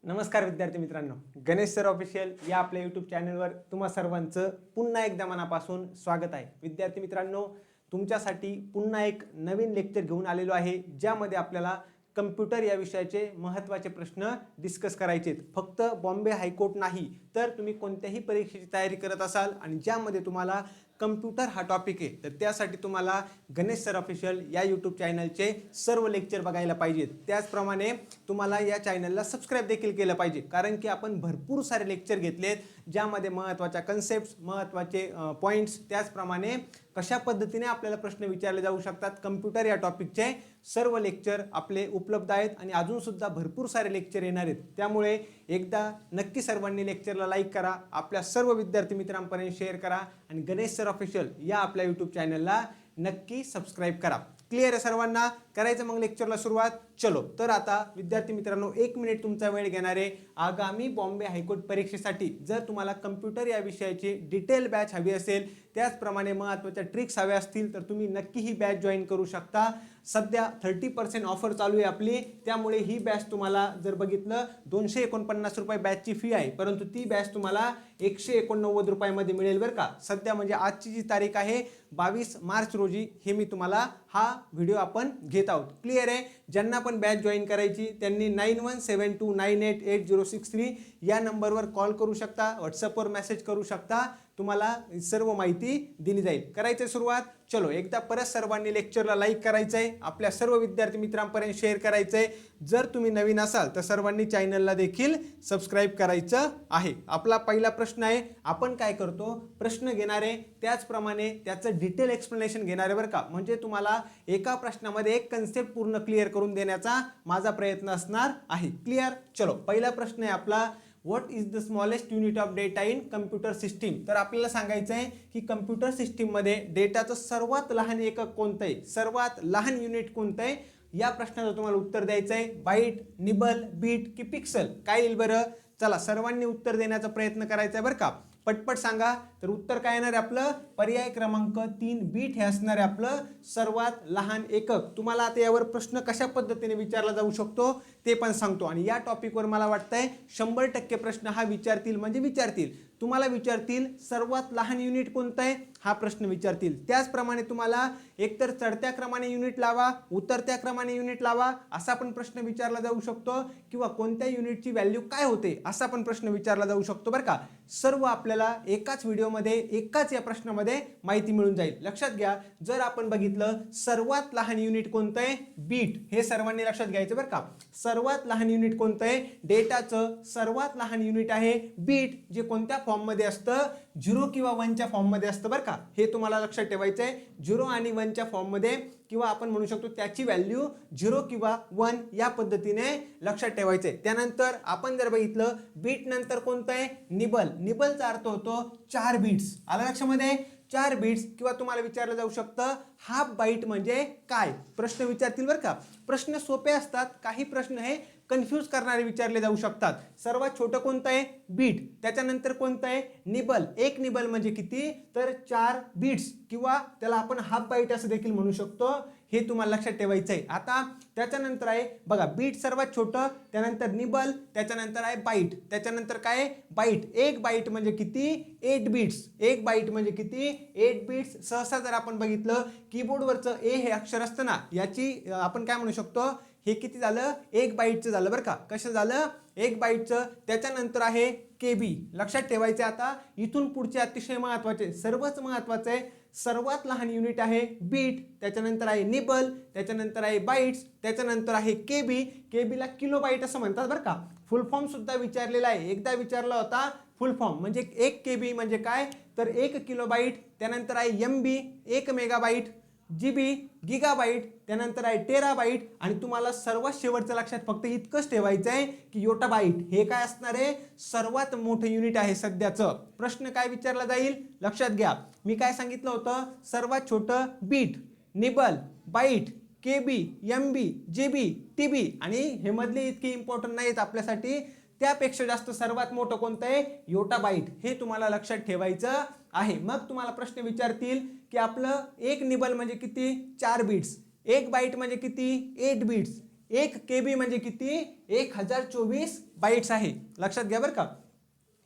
नमस्कार विद्यार्थी मित्रांनो, गणेश सर ऑफिशियल या आपल्या यूट्यूब चॅनलवर तुम्हा सर्वांचं पुन्हा एकदा मनापासून स्वागत आहे. विद्यार्थी मित्रांनो, तुमच्यासाठी पुन्हा एक नवीन लेक्चर घेऊन आलेलो आहे, ज्यामध्ये आपल्याला कम्प्युटर या विषयाचे महत्त्वाचे प्रश्न डिस्कस करायचे आहेत. फक्त बॉम्बे हायकोर्ट नाही, तर तुम्ही कोणत्याही परीक्षेची तयारी करत असाल आणि ज्यामध्ये तुम्हाला कम्प्युटर हा टॉपिक आहे, तर त्यासाठी तुम्हाला गणेश सर ऑफिशियल या यूट्यूब चॅनलचे सर्व लेक्चर बघायला पाहिजेत. त्याचप्रमाणे तुम्हाला या चॅनलला सबस्क्राईब देखील केलं पाहिजे, कारण की आपण भरपूर सारे लेक्चर घेतलेत, ज्यामध्ये महत्त्वाच्या कन्सेप्ट्स, महत्त्वाचे पॉईंट्स, त्याचप्रमाणे कशा पद्धतीने आपल्याला प्रश्न विचारले जाऊ शकतात कम्प्युटर या टॉपिकचे सर्व लेक्चर आपले उपलब्ध आहेत आणि अजूनसुद्धा भरपूर सारे लेक्चर येणार आहेत. त्यामुळे एकदा नक्की सर्वांनी लेक्चरला लाईक करा, आपल्या सर्व विद्यार्थी मित्रांपर्यंत शेअर करा आणि गणेश सर ऑफिशियल या आपल्या यूट्यूब चॅनलला नक्की सबस्क्राईब करा. क्लिअर आहे सर्वांना? करायचं मग लेक्चरला सुरुवात. चलो, तर आता विद्यार्थी मित्रांनो, 1 मिनिट तुमचा वेळ घेणार आहे. आगामी बॉम्बे हायकोर्ट परीक्षेसाठी जर तुम्हाला कम्प्युटर या विषयाची डिटेल बॅच हवी असेल, त्याचप्रमाणे महत्त्वाच्या ट्रिक्स हव्या असतील, तर तुम्ही नक्की ही बॅच जॉईन करू शकता. सध्या 30% ऑफर चालू आहे आपली, त्यामुळे ही बॅच तुम्हाला जर बघितलं 249 रुपये बॅचची फी आहे, परंतु ती बॅच तुम्हाला 189 रुपयामध्ये मिळेल बरं का. सध्या म्हणजे आजची जी तारीख आहे 22 मार्च रोजी, हे मी तुम्हाला हा व्हिडिओ आपण घेत आहोत. क्लिअर आहे? ज्यांना पण बॅच जॉईन करायची त्यांनी 9172988063 या नंबरवर कॉल करू शकता, व्हॉट्सअपवर मेसेज करू शकता, तुम्हाला सर्व माहिती दिली जाईल. करायचं सुरुवात. चलो, एकदा परत सर्वांनी लेक्चरला लाईक करायचं आहे, आपल्या सर्व विद्यार्थी मित्रांपर्यंत शेअर करायचं आहे. जर तुम्ही नवीन असाल तर सर्वांनी चॅनलला देखील सबस्क्राईब करायचं आहे. आपला पहिला प्रश्न आहे, आपण काय करतो, प्रश्न घेणार आहे, त्याचप्रमाणे त्याचं डिटेल एक्सप्लेनेशन घेणार आहे बरं का. म्हणजे तुम्हाला एका प्रश्नामध्ये एक कन्सेप्ट पूर्ण क्लिअर करून देण्याचा माझा प्रयत्न असणार आहे. क्लिअर? चलो, पहिला प्रश्न आहे आपला, what is the smallest unit of data in computer system. तर आपल्याला सांगायचं आहे की कम्प्युटर सिस्टीममध्ये डेटाचं सर्वात लहान एकक कोणतं आहे, सर्वात लहान युनिट कोणतं आहे, या प्रश्नाचं तुम्हाला उत्तर द्यायचं आहे. बाईट, निबल, बीट की पिक्सल, काय येईल बरं? चला, सर्वांनी उत्तर देण्याचा प्रयत्न करायचा आहे बरं का. पटपट सांगा. तर उत्तर काय येणार आहे आपलं? पर्याय क्रमांक 3 बीट हे असणार आहे आपलं सर्वात लहान एकक. तुम्हाला आता यावर प्रश्न कशा पद्धतीने विचारला जाऊ शकतो ते पण सांगतो, आणि या टॉपिकवर मला वाटतंय 100% प्रश्न हा विचारतील, म्हणजे विचारतील. तुम्हाला विचारतील सर्वात लहान युनिट कोणतं आहे, हा प्रश्न विचारतील. त्याचप्रमाणे तुम्हाला एकतर चढत्या क्रमाने युनिट लावा, उतरत्या क्रमाने युनिट लावा, असा पण प्रश्न विचारला जाऊ शकतो, किंवा कोणत्या युनिटची व्हॅल्यू काय होते असा पण प्रश्न विचारला जाऊ शकतो बरं का. सर्व आपल्याला एकाच व्हिडिओमध्ये, एकाच या प्रश्नामध्ये माहिती मिळून जाईल. लक्षात घ्या, जर आपण बघितलं सर्वात लहान युनिट कोणतं आहे, बीट, हे सर्वांनी लक्षात घ्यायचं बरं का. सर्वात लहान युनिट कोणतं आहे, डेटाचं सर्वात लहान युनिट आहे बीट, जे कोणत्या फॉर्ममध्ये असतं, 0 किंवा 1च्या फॉर्ममध्ये असतं बरं का. हे तुम्हाला लक्षात ठेवायचं आहे. 0 आणि 1च्या फॉर्ममध्ये, किंवा आपण म्हणू शकतो त्याची व्हॅल्यू 0 किंवा 1 या पद्धतीने लक्षात ठेवायचं आहे. त्यानंतर आपण जर बघितलं बीट नंतर कोणतं आहे, निबल. निबलचा अर्थ होतो 4 बीट्स. आलं लक्षामध्ये? 4 बीट्स. किंवा तुम्हाला विचारलं जाऊ शकतं हाफ बाईट म्हणजे काय, प्रश्न विचारतील बरं का. प्रश्न सोपे असतात, काही प्रश्न हे कन्फ्यूज करणारे विचारले जाऊ शकतात. सर्वात छोटं कोणतं आहे, बीट. त्याच्यानंतर कोणतं आहे, निबल. एक निबल म्हणजे किती, तर 4 बीट्स, किंवा त्याला आपण हाफ बाईट असं देखील म्हणू शकतो. हे तुम्हाला लक्षात ठेवायचं आहे. आता त्याच्यानंतर आहे बघा, बीट सर्वात छोटं, त्यानंतर निबल, त्याच्यानंतर आहे बाईट, त्याच्यानंतर काय, बाईट. एक बाईट म्हणजे किती, 8 बीट्स. एक बाईट म्हणजे किती, 8 बीट्स. सहसा जर आपण बघितलं कीबोर्डवरचं ए हे अक्षर असतं ना, याची आपण काय म्हणू शकतो, हे किती झालं, 1 बाईटचं झालं बरं का. कसं झालं, 1 बाईटचं. त्याच्यानंतर आहे केबी. लक्षात ठेवायचं. आता इथून पुढचे अतिशय महत्त्वाचे, सर्वच महत्त्वाचं आहे. सर्वात लहान युनिट आहे बीट, त्याच्यानंतर आहे निबल, त्याच्यानंतर आहे बाईट्स, त्याच्यानंतर आहे केबी. केबीला किलो बाईट असं म्हणतात बरं का. फुल फॉर्म सुद्धा विचारलेला आहे, एकदा विचारला होता. फुल फॉर्म म्हणजे 1 केबी म्हणजे काय, तर 1 किलो बाईट. त्यानंतर आहे एमबी, 1 मेगाबाईट. जीबी, गिगाबाईट. त्यानंतर आहे टेराबाईट. आणि तुम्हाला सर्वात शेवटचं लक्षात फक्त इतकंच ठेवायचं आहे की योटाबाईट हे काय असणार आहे, सर्वात मोठं युनिट आहे सध्याचं. प्रश्न काय विचारला जाईल, लक्षात घ्या. मी काय सांगितलं होतं, सर्वात छोटं bit, nibble, byte, KB, MB, GB, TB, आणि हे मधले इतके इम्पॉर्टंट नाहीत आपल्यासाठी. त्यापेक्षा जास्त सर्वात मोठं कोणतं आहे, योटाबाईट. हे तुम्हाला लक्षात ठेवायचं आहे. मग तुम्हाला प्रश्न विचारतील की आपलं एक निबल म्हणजे किती, 4 बीट्स. 1 बाईट म्हणजे किती, 8 बीट्स. 1 KB म्हणजे किती? 1024 बाईट्स आहे. लक्षात घ्या बरं का.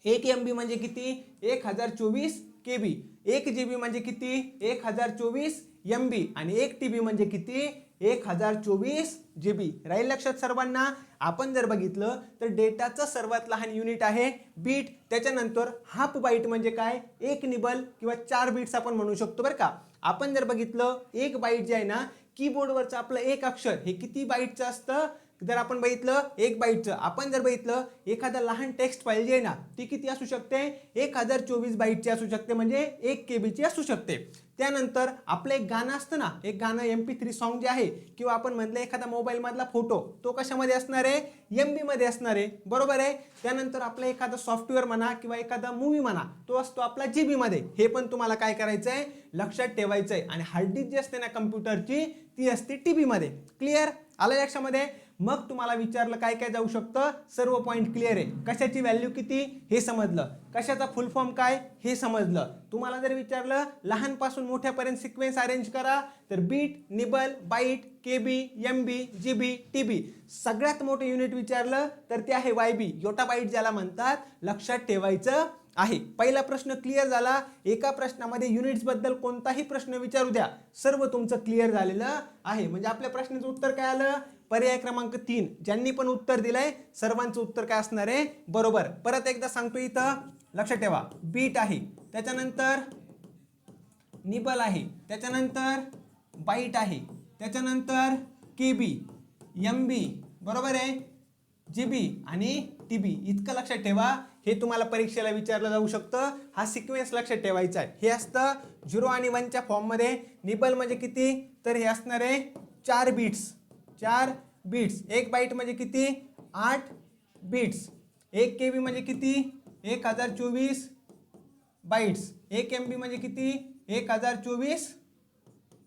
1 MB म्हणजे किती? 1024 KB. 1 GB म्हणजे किती? 1024 MB. आणि 1 TB म्हणजे किती? 1024 GB. राहील लक्षात सर्वांना. आपण जर बघितलं तर डेटाचं सर्वात लहान युनिट आहे बीट. त्याच्यानंतर हाफ बाईट म्हणजे काय? 1 निबल किंवा 4 बीट्स आपण म्हणू शकतो बरं का. आपण जर बघितलं 1 बाईट जे आहे ना, कीबोर्डवरचं आपलं एक अक्षर हे किती बाईटचं असतं? जर आपण बघितलं 1 बाईटचं, आपण जर बघितलं एखादा लहान टेक्स्ट फाईल जी आहे ना, ती किती असू शकते? 1024 बाईटची असू शकते, म्हणजे 1 KB ची असू शकते. त्यानंतर आपलं एक गाणं असतं ना, एक गाणं MP3 सॉन्ग जे आहे, किंवा आपण म्हटलं एखादा मोबाईल मधला फोटो, तो कशामध्ये असणार आहे? MB मध्ये असणार आहे, बरोबर आहे. त्यानंतर आपलं एखादा सॉफ्टवेअर म्हणा किंवा एखादा मूवी म्हणा, तो असतो आपला GB मध्ये. हे पण तुम्हाला काय करायचं आहे? लक्षात ठेवायचं आहे. आणि हार्ड डिस्क जी असते ना कम्प्युटरची, ती असते TB मध्ये. क्लिअर? आलं लक्षामध्ये? मग तुम्हाला विचारलं काय काय जाऊ शकतं? सर्व पॉइंट क्लिअर आहे. कशाची व्हॅल्यू किती हे समजलं, कशाचा फुल फॉर्म काय हे समजलं. तुम्हाला जर विचारलं लहानपासून मोठ्यापर्यंत सिक्वेन्स अरेंज करा, तर bit, nibble, byte, KB, MB, GB, TB. सगळ्यात मोठं युनिट विचारलं तर ते आहे YB, योटा बाईट ज्याला म्हणतात. लक्षात ठेवायचं आहे. पहिला प्रश्न क्लिअर झाला. एका प्रश्नामध्ये युनिट्स बद्दल कोणताही प्रश्न विचारू द्या, सर्व तुमचं क्लिअर झालेलं आहे. म्हणजे आपल्या प्रश्नाचं उत्तर काय आलं? पर्याय क्रमांक 3. ज्यांनी पण उत्तर दिलंय सर्वांचं उत्तर काय असणार आहे? बरोबर. परत एकदा सांगतो, इथं लक्षात ठेवा. बीट आहे, त्याच्यानंतर निबल आहे, त्याच्यानंतर बाईट आहे, त्याच्यानंतर KB, MB, बरोबर आहे, GB आणि TB. इतकं लक्षात ठेवा. हे तुम्हाला परीक्षेला विचारलं जाऊ शकतं. हा सिक्वेन्स लक्षात ठेवायचा आहे. हे असतं 0 आणि 1 च्या फॉर्म मध्ये. निबल म्हणजे किती? तर हे असणार आहे 4 बीट्स. 4 बीट्स. 1 बाईट म्हणजे किती? 8 बीट्स. 1 KB म्हणजे किती? 1024 बाईट्स. 1 MB म्हणजे किती? 1024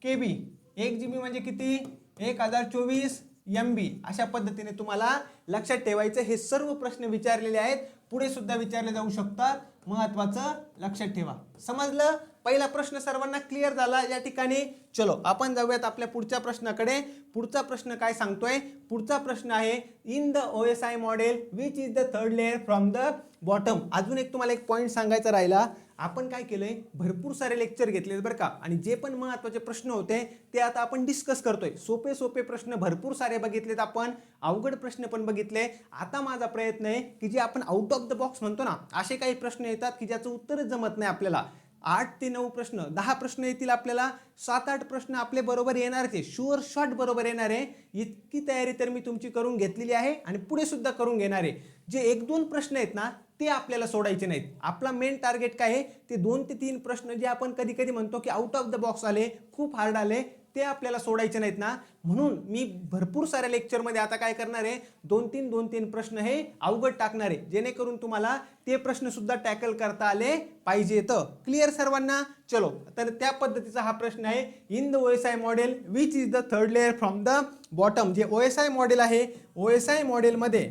KB. 1 GB म्हणजे किती? 1024 MB. अशा पद्धतीने तुम्हाला लक्षात ठेवायचं. हे सर्व प्रश्न विचारलेले आहेत, पुढे सुद्धा विचारले जाऊ शकतात. महत्वाचं लक्षात ठेवा. समजलं? पहिला प्रश्न सर्वांना क्लिअर झाला या ठिकाणी. चलो आपण जाऊयात आपल्या पुढच्या प्रश्नाकडे. पुढचा प्रश्न काय सांगतोय? पुढचा प्रश्न आहे, in the OSI model which is the third layer from the bottom. अजून एक तुम्हाला एक पॉईंट सांगायचा राहिला. आपण काय केलंय? भरपूर सारे लेक्चर घेतले बरं का, आणि जे पण महत्त्वाचे प्रश्न होते ते आता आपण डिस्कस करतोय. सोपे सोपे प्रश्न भरपूर सारे बघितलेत आपण, अवघड प्रश्न पण बघितले. आता माझा प्रयत्न आहे की जे आपण आउट ऑफ द बॉक्स म्हणतो ना, असे काही प्रश्न येतात की ज्याचं उत्तरच जमत नाही आपल्याला. 8 ते 9 प्रश्न, 10 प्रश्न येतील आपल्याला, 7-8 प्रश्न आपले बरोबर येणारच आहे, शुअर शॉट बरोबर येणार आहे. इतकी तयारी तर मी तुमची करून घेतलेली आहे आणि पुढे सुद्धा करून घेणार आहे. जे 1-2 प्रश्न आहेत ना, ते आपल्याला सोडायचे नाहीत. आपला मेन टार्गेट काय आहे? ते 2 ते 3 प्रश्न जे आपण कधी कधी म्हणतो की आउट ऑफ द बॉक्स आले, खूप हार्ड आले, ते आपल्याला सोडायचे नाहीत ना. म्हणून मी भरपूर साऱ्या लेक्चरमध्ये आता काय करणार आहे? 2-3 प्रश्न हे अवघड टाकणार आहे, जेणेकरून तुम्हाला ते प्रश्न सुद्धा टॅकल करता आले पाहिजेत. क्लिअर सर्वांना? चलो, तर त्या पद्धतीचा हा प्रश्न आहे. In the OSI model which is the third layer from the bottom. जे OSI मॉडेल आहे, OSI मॉडेलमध्ये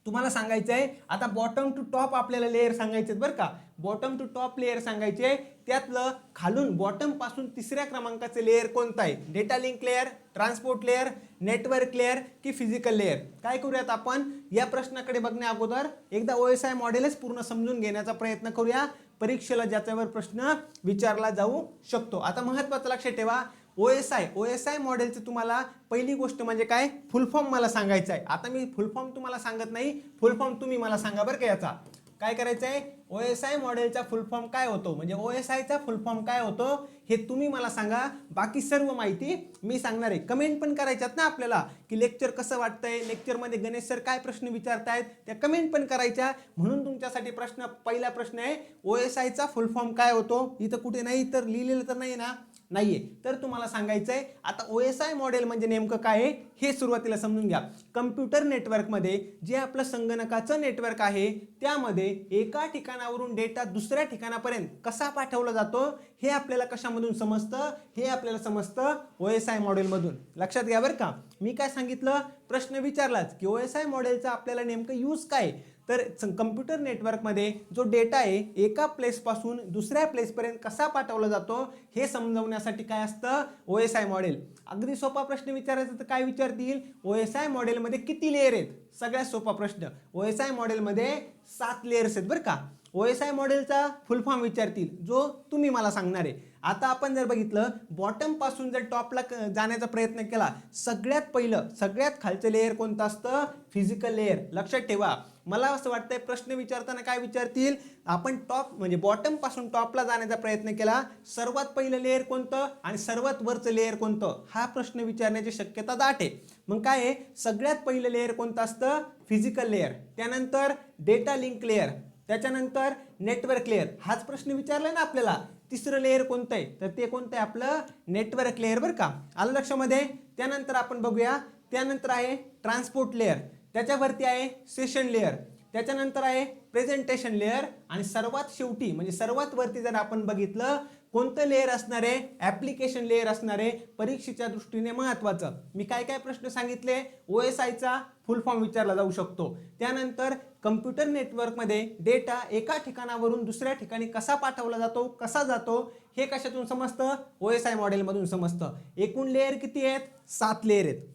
तुम्हाला सांगायचं आहे, आता बॉटम टू टॉप आपल्याला लेअर सांगायचे बरं का. बॉटम टू टॉप लेअर सांगायचे. त्यातलं खालून बॉटम पासून 3ऱ्या क्रमांकाचे लेअर कोणतं आहे? Data link layer, transport layer, network layer की फिजिकल लेअर? काय करूयात आपण? या प्रश्नाकडे बघण्या अगोदर एकदा OSI मॉडेलच पूर्ण समजून घेण्याचा प्रयत्न करूया, परीक्षेला ज्याच्यावर प्रश्न विचारला जाऊ शकतो. आता महत्त्वाचं लक्षात ठेवा, OSI मॉडेलचं तुम्हाला पहिली गोष्ट म्हणजे काय? फुल फॉर्म मला सांगायचा आहे. आता मी फुल फॉर्म तुम्हाला सांगत नाही, फुल फॉर्म तुम्ही मला सांगा बरं का. याचा काय करायचं आहे? OSI मॉडेलचा फुल फॉर्म काय होतो, म्हणजे OSIचा फुल फॉर्म काय होतो हे तुम्ही मला सांगा. बाकी सर्व माहिती मी सांगणार आहे. कमेंट पण करायच्यात ना आपल्याला की लेक्चर कसं वाटतंय, लेक्चरमध्ये गणेश सर काय प्रश्न विचारतायत, त्या कमेंट पण करायच्या. म्हणून तुमच्यासाठी प्रश्न, पहिला प्रश्न आहे OSIचा फुल फॉर्म काय होतो. इथं कुठे नाही तर लिहिलेलं तर नाही ना? नाहीये. तर तुम्हाला सांगायचंय आता OSI मॉडेल म्हणजे नेमकं काय आहे हे सुरुवातीला समजून घ्या. कम्प्युटर नेटवर्कमध्ये जे आपलं संगणकाचं नेटवर्क आहे, त्यामध्ये एका ठिकाणावरून डेटा दुसऱ्या ठिकाणापर्यंत कसा पाठवला जातो हे आपल्याला कशामधून समजतं? हे आपल्याला समजतं OSI मॉडेलमधून. लक्षात घ्या बरं का. मी काय सांगितलं? प्रश्न विचारलाच की OSI मॉडेलचा आपल्याला नेमकं यूज काय? तर कम्प्युटर नेटवर्कमध्ये जो डेटा आहे एका प्लेसपासून दुसऱ्या प्लेसपर्यंत कसा पाठवला जातो हे समजवण्यासाठी काय असतं OSI मॉडेल. अगदी सोपा प्रश्न विचारायचा तर काय विचारतील, OSI मॉडेलमध्ये किती लेअर आहेत? सगळ्यात सोपा प्रश्न. OSI मॉडेलमध्ये 7 लेयर्स आहेत बरं का. OSI मॉडेलचा फुल फॉर्म विचारतील जो तुम्ही मला सांगणार आहे. आता आपण जर बघितलं बॉटम पासून जर टॉपला जाण्याचा प्रयत्न केला, सगळ्यात पहिलं सगळ्यात खालचं लेयर कोणतं असतं? Physical layer. लक्षात ठेवा. मला असं वाटतंय प्रश्न विचारताना काय विचारतील, आपण टॉप म्हणजे बॉटम पासून टॉपला जाण्याचा प्रयत्न केला, सर्वात पहिलं लेयर कोणतं आणि सर्वात वरचं लेयर कोणतं, हा प्रश्न विचारण्याची शक्यता दाट आहे. मग काय आहे, सगळ्यात पहिलं लेयर कोणतं असतं? Physical layer. त्यानंतर डेटा लिंक लेयर, त्याच्यानंतर नेटवर्क लेयर. हाच प्रश्न विचारलाय ना आपल्याला. तिसरं लेयर कोणतं आहे? तर ते कोणतं आहे आपलं? नेटवर्क लेयर बरं का. आलं लक्षामध्ये. त्यानंतर आपण बघूया, त्यानंतर आहे ट्रान्सपोर्ट लेयर, त्याच्यावरती आहे सेशन लेयर, त्याच्यानंतर आहे प्रेझेंटेशन लेयर आणि सर्वात शेवटी म्हणजे सर्वात वरती जर आपण बघितलं कोणतं लेयर असणार आहे? ऍप्लिकेशन लेयर असणार आहे. परीक्षेच्या दृष्टीने महत्त्वाचं. मी काय काय प्रश्न सांगितले? OSIचा फुल फॉर्म विचारला जाऊ शकतो. त्यानंतर कम्प्युटर नेटवर्कमध्ये डेटा एका ठिकाणावरून दुसऱ्या ठिकाणी कसा पाठवला जातो, कसा जातो, हे कशातून समजतं? OSI मॉडेलमधून समजतं. एकूण लेयर किती आहेत? 7 लेयर आहेत.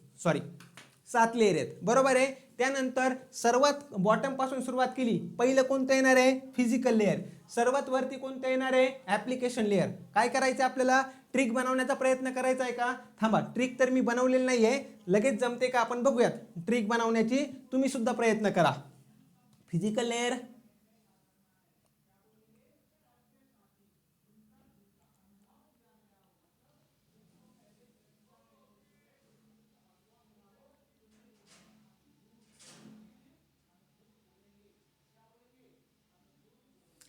7 लेयर आहेत. बरोबर आहे. त्यानंतर सर्वात बॉटम पासून सुरुवात केली, पहिलं कोणतं येणार आहे? Physical layer. सर्वात वरती कोणतं येणार आहे? Application layer. काय करायचं आपल्याला? ट्रिक बनवण्याचा प्रयत्न करायचा आहे का? थांबा, ट्रिक तर मी बनवलेली नाहीये, लगेच जमते का आपण बघूयात ट्रिक बनवण्याची. तुम्ही सुद्धा प्रयत्न करा. फिजिकल लेयर,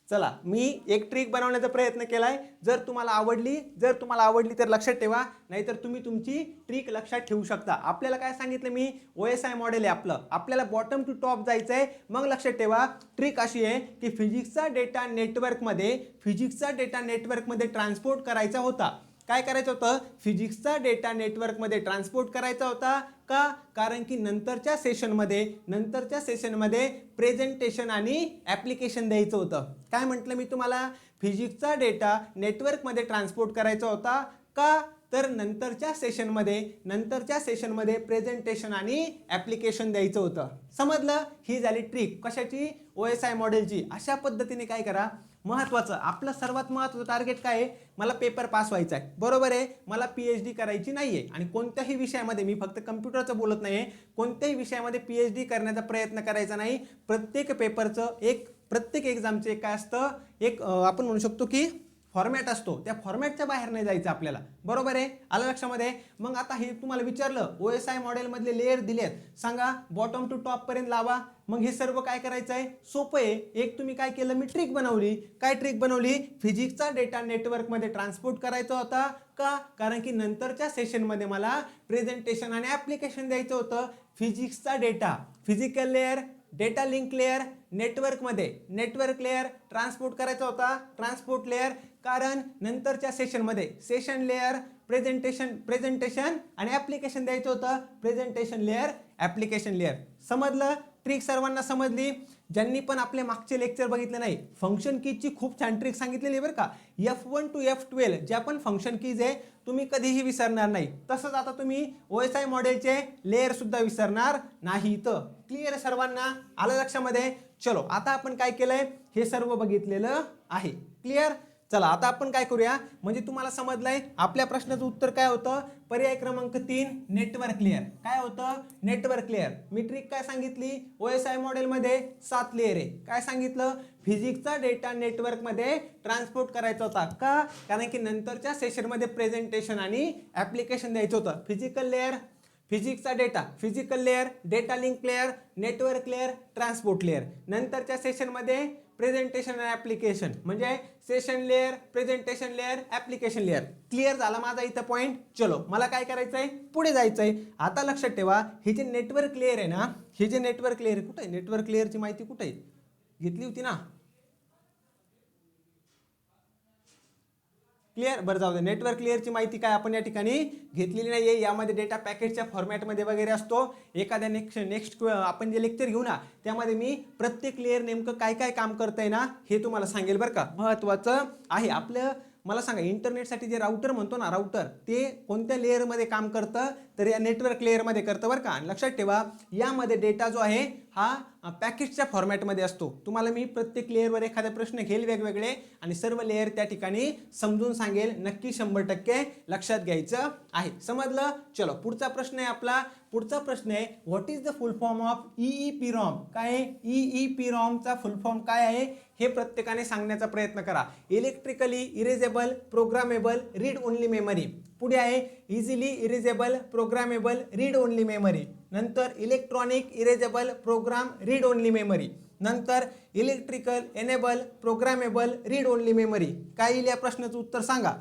चला मी एक ट्रिक बनवण्याचा प्रयत्न केलाय. जर तुम्हाला आवडली तर लक्षात ठेवा, नाहीतर तुम्ही तुमची ट्रिक लक्षात ठेवू शकता. आपल्याला काय सांगितलं मी? OSI मॉडेल आहे आपल्याला बॉटम टू टॉप जायचंय. मग लक्षात ठेवा ट्रिक अशी आहे की फिजिक्सचा डेटा नेटवर्कमध्ये ट्रान्सपोर्ट करायचा होता. काय करायचं होतं? फिजिक्सचा डेटा नेटवर्कमध्ये ट्रान्सपोर्ट करायचा होता का? कारण की नंतरच्या सेशनमध्ये प्रेझेंटेशन आणि ऍप्लिकेशन द्यायचं होतं. काय म्हटलं मी तुम्हाला? फिजिक्सचा डेटा नेटवर्कमध्ये ट्रान्सपोर्ट करायचा होता का? तर नंतरच्या सेशनमध्ये प्रेझेंटेशन आणि ऍप्लिकेशन द्यायचं होतं. समजलं? ही झाली ट्रिक कशाची? OSI मॉडेलची. अशा पद्धतीने काय करा, महत्त्वाचं आपलं सर्वात महत्त्वाचं टार्गेट काय आहे? मला पेपर पास व्हायचा आहे. बरोबर आहे. मला PhD करायची नाहीये आणि कोणत्याही विषयामध्ये, मी फक्त कम्प्युटरचं बोलत नाहीये, कोणत्याही विषयामध्ये PhD करण्याचा प्रयत्न करायचा नाही. प्रत्येक पेपरचं प्रत्येक एक्झामचे काय असतं? आपण म्हणू शकतो की फॉर्मॅट असतो. त्या फॉर्मॅटच्या बाहेर नाही जायचं आपल्याला. बरोबर आहे. आलं लक्षामध्ये. मग आता हे तुम्हाला विचारलं OSI मॉडेलमधले लेयर दिलेत, सांगा बॉटम टू टॉप पर्यंत लावा. मग हे सर्व काय करायचं आहे? सोपं आहे. एक तुम्ही काय केलं? मी ट्रिक बनवली. काय ट्रिक बनवली? फिजिक्सचा डेटा नेटवर्कमध्ये ट्रान्सपोर्ट करायचा होता का? कारण की नंतरच्या सेशनमध्ये मला प्रेझेंटेशन आणि ऍप्लिकेशन द्यायचं होतं. फिजिक्सचा data physical layer, data link layer, network layer transport करायचा होता. ट्रान्सपोर्ट लेयर कारण नंतरच्या सेशन लेयर प्रेझेंटेशन आणि ऍप्लिकेशन द्यायचं होतं. Presentation layer, application layer. समजलं? ट्रिक सर्वांना समजली? ज्यांनी पण आपले मागचे लेक्चर बघितले नाही, फंक्शन कीजची खूप छान ट्रिक सांगितलेली बरं का. F1 to F12 ज्या पण फंक्शन कीज आहे तुम्ही कधीही विसरणार नाही. तसंच आता तुम्ही OSI मॉडेलचे लेयर सुद्धा विसरणार नाही. तर क्लिअर सर्वांना? आलं लक्षामध्ये? चलो आता आपण काय केलंय? हे सर्व बघितलेलं आहे. क्लिअर? चला आता आपण काय करूया, म्हणजे तुम्हाला समजलंय आपल्या प्रश्नाचं उत्तर काय होतं? पर्याय क्रमांक 3 नेटवर्क लेयर. काय होतं? Network layer. मी ट्रिक काय सांगितली? OSI मॉडेलमध्ये 7 लेयर आहे. काय सांगितलं? फिजिक्सचा डेटा नेटवर्कमध्ये ट्रान्सपोर्ट करायचा होता का? कारण की नंतरच्या सेशनमध्ये प्रेझेंटेशन आणि ऍप्लिकेशन द्यायचं होतं. फिजिकल लेयर, फिजिक्सचा data, physical layer, data link layer, network layer, transport layer. नंतरच्या सेशनमध्ये प्रेझेंटेशन आणि ऍप्लिकेशन म्हणजे session layer, presentation layer, application layer. Clear झाला माझा इथं पॉइंट? चलो मला काय करायचंय? पुढे जायचंय. आता लक्षात ठेवा हे जे नेटवर्क लेयर आहे ना, हे जे नेटवर्क लेयर कुठे आहे? नेटवर्क लेयरची माहिती कुठे आहे? घेतली होती ना. क्लिअर? बरं जाऊ दे, नेटवर्क लेअरची माहिती काय आपण या ठिकाणी घेतलेली नाहीये. यामध्ये डेटा पॅकेटच्या फॉर्मॅटमध्ये वगैरे असतो. एखाद्या नेक्स्ट आपण जे लेक्चर घेऊ ना त्यामध्ये मी प्रत्येक लेअर नेमकं काय काय काम करतंय ना हे तुम्हाला सांगेल बरं का. महत्त्वाचं आहे आपलं. मला सांगा, इंटरनेटसाठी जे राउटर म्हणतो ना, राउटर ते कोणत्या लेअरमध्ये काम करतं? तर या नेटवर्क लेअरमध्ये करतं बरं का. आणि लक्षात ठेवा, यामध्ये डेटा जो आहे हा पॅकेटच्या फॉर्मॅटमध्ये असतो. तुम्हाला मी प्रत्येक लेअरवर एखादा प्रश्न घेईल वेगवेगळे आणि सर्व लेअर त्या ठिकाणी समजून सांगेल. नक्की 100% लक्षात घ्यायचं आहे. समजलं? चलो, पुढचा प्रश्न आहे आपला. पुढचा प्रश्न आहे, what is the full form of EEPROM? काय आहे EEPROMचा फुल फॉर्म काय आहे हे प्रत्येकाने सांगण्याचा प्रयत्न करा. Electrically erasable programmable read only memory. पुढे आहे easily erasable programmable read only memory. नंतर electronic erasable program read only memory. नंतर electrical enable programmable read only memory. काय येईल या प्रश्नाचं उत्तर सांगा.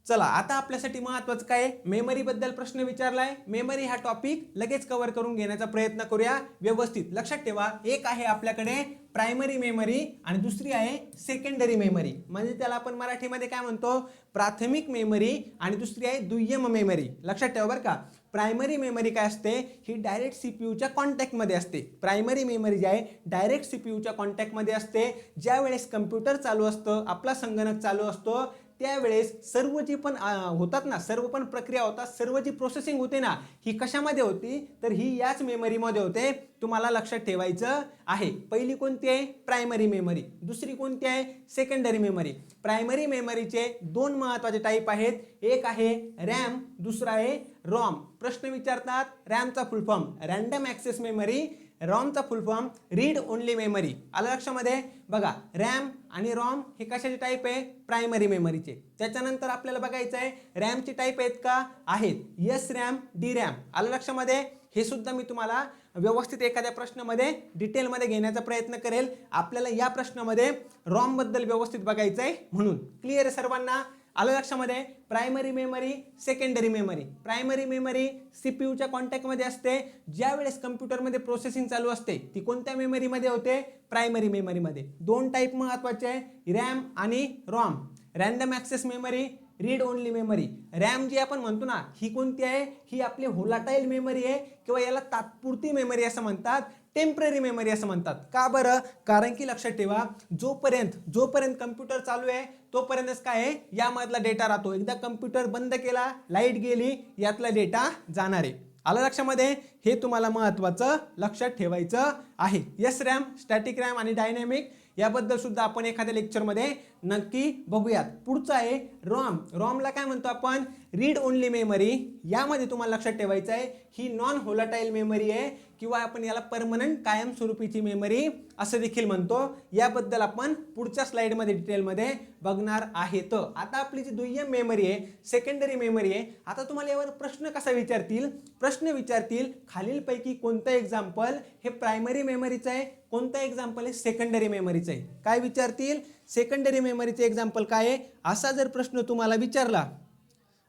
चला, आता आपल्यासाठी महत्त्वाचं काय, मेमरीबद्दल प्रश्न विचारलाय. मेमरी हा टॉपिक लगेच कव्हर करून घेण्याचा प्रयत्न करूया व्यवस्थित. लक्षात ठेवा, एक आहे आपल्याकडे प्रायमरी मेमरी आणि दुसरी आहे सेकंडरी मेमरी. म्हणजे त्याला आपण मराठीमध्ये काय म्हणतो, प्राथमिक मेमरी, आणि दुसरी आहे दुय्यम मेमरी. लक्षात ठेवा बरं का. प्रायमरी मेमरी काय असते, ही डायरेक्ट सीपीयूच्या कॉन्टॅक्टमध्ये असते. प्रायमरी मेमरी जी आहे डायरेक्ट सीपीयूच्या कॉन्टॅक्टमध्ये असते. ज्या वेळेस कम्प्युटर चालू असतं, आपला संगणक चालू असतो, त्यावेळेस सर्व जी पण होतात ना, सर्व पण प्रक्रिया होतात, सर्व जी प्रोसेसिंग होते ना, ही कशामध्ये होती, तर ही याच मेमरीमध्ये होते. तुम्हाला लक्षात ठेवायचं आहे. पहिली कोणती आहे, प्रायमरी मेमरी. दुसरी कोणती आहे, सेकंडरी मेमरी. प्रायमरी मेमरीचे दोन महत्त्वाचे टाईप आहेत. एक आहे रॅम, दुसरा आहे रॉम. प्रश्न विचारतात, रॅमचा full form random access memory, रॉमचा full form read only memory. आलं लक्षामध्ये? बघा, रॅम आणि रॉम हे कशाचे टाईप आहे, प्रायमरी मेमरीचे. त्याच्यानंतर आपल्याला बघायचं आहे रॅमचे टाईप आहेत का, आहेत. S RAM, D RAM. आलं लक्षामध्ये? हे सुद्धा मी तुम्हाला व्यवस्थित एखाद्या प्रश्नामध्ये डिटेलमध्ये घेण्याचा प्रयत्न करेल. आपल्याला या प्रश्नामध्ये रॉम बद्दल व्यवस्थित बघायचं आहे म्हणून. क्लिअर आहे सर्वांना? आलं लक्षामध्ये? Primary memory, secondary memory. Primary memory सीपीयूच्या कॉन्टॅक्टमध्ये असते. ज्या वेळेस कम्प्युटरमध्ये प्रोसेसिंग चालू असते ती कोणत्या मेमरीमध्ये होते, प्रायमरी मेमरीमध्ये. दोन टाईप महत्त्वाचे आहे, रॅम आणि ROM. Random access memory, read only memory. RAM जी आपण म्हणतो ना, ही कोणती आहे, ही आपली व्होलाटाईल मेमरी आहे, किंवा याला तात्पुरती मेमरी असं म्हणतात, टेम्पररी मेमरी असं म्हणतात. का बरं? कारण की लक्षात ठेवा, जोपर्यंत कम्प्युटर चालू आहे तोपर्यंतच काय आहे, यामधला डेटा राहतो. एकदा कम्प्युटर बंद केला, लाईट गेली, यातला डेटा जाणार आहे. आलं लक्षामध्ये? हे तुम्हाला महत्त्वाचं लक्षात ठेवायचं आहे. एस रॅम, स्टॅटिक रॅम आणि डायनॅमिक याबद्दल सुद्धा आपण एखाद्या लेक्चरमध्ये नक्की बघूयात. पुढचं आहे रॉम. रॉमला काय म्हणतो आपण, रीड ओनली मेमरी. यामध्ये तुम्हाला लक्षात ठेवायचं आहे, ही नॉन व्होलाटाईल मेमरी आहे, किंवा आपण याला परमनंट कायमस्वरूपीची मेमरी असं देखील म्हणतो. याबद्दल आपण पुढच्या स्लाइडमध्ये डिटेलमध्ये बघणार आहेत. आता आपली जी दुय्यम मेमरी आहे, सेकंडरी मेमरी आहे. आता तुम्हाला यावर प्रश्न कसा विचारतील, प्रश्न विचारतील खालीलपैकी कोणतं एक्झाम्पल हे प्रायमरी मेमरीचं आहे, कोणतं एक्झाम्पल हे सेकंडरी मेमरीचं आहे. काय विचारतील, सेकंडरी मेमरीचे एक्झाम्पल काय आहे, असा जर प्रश्न तुम्हाला विचारला.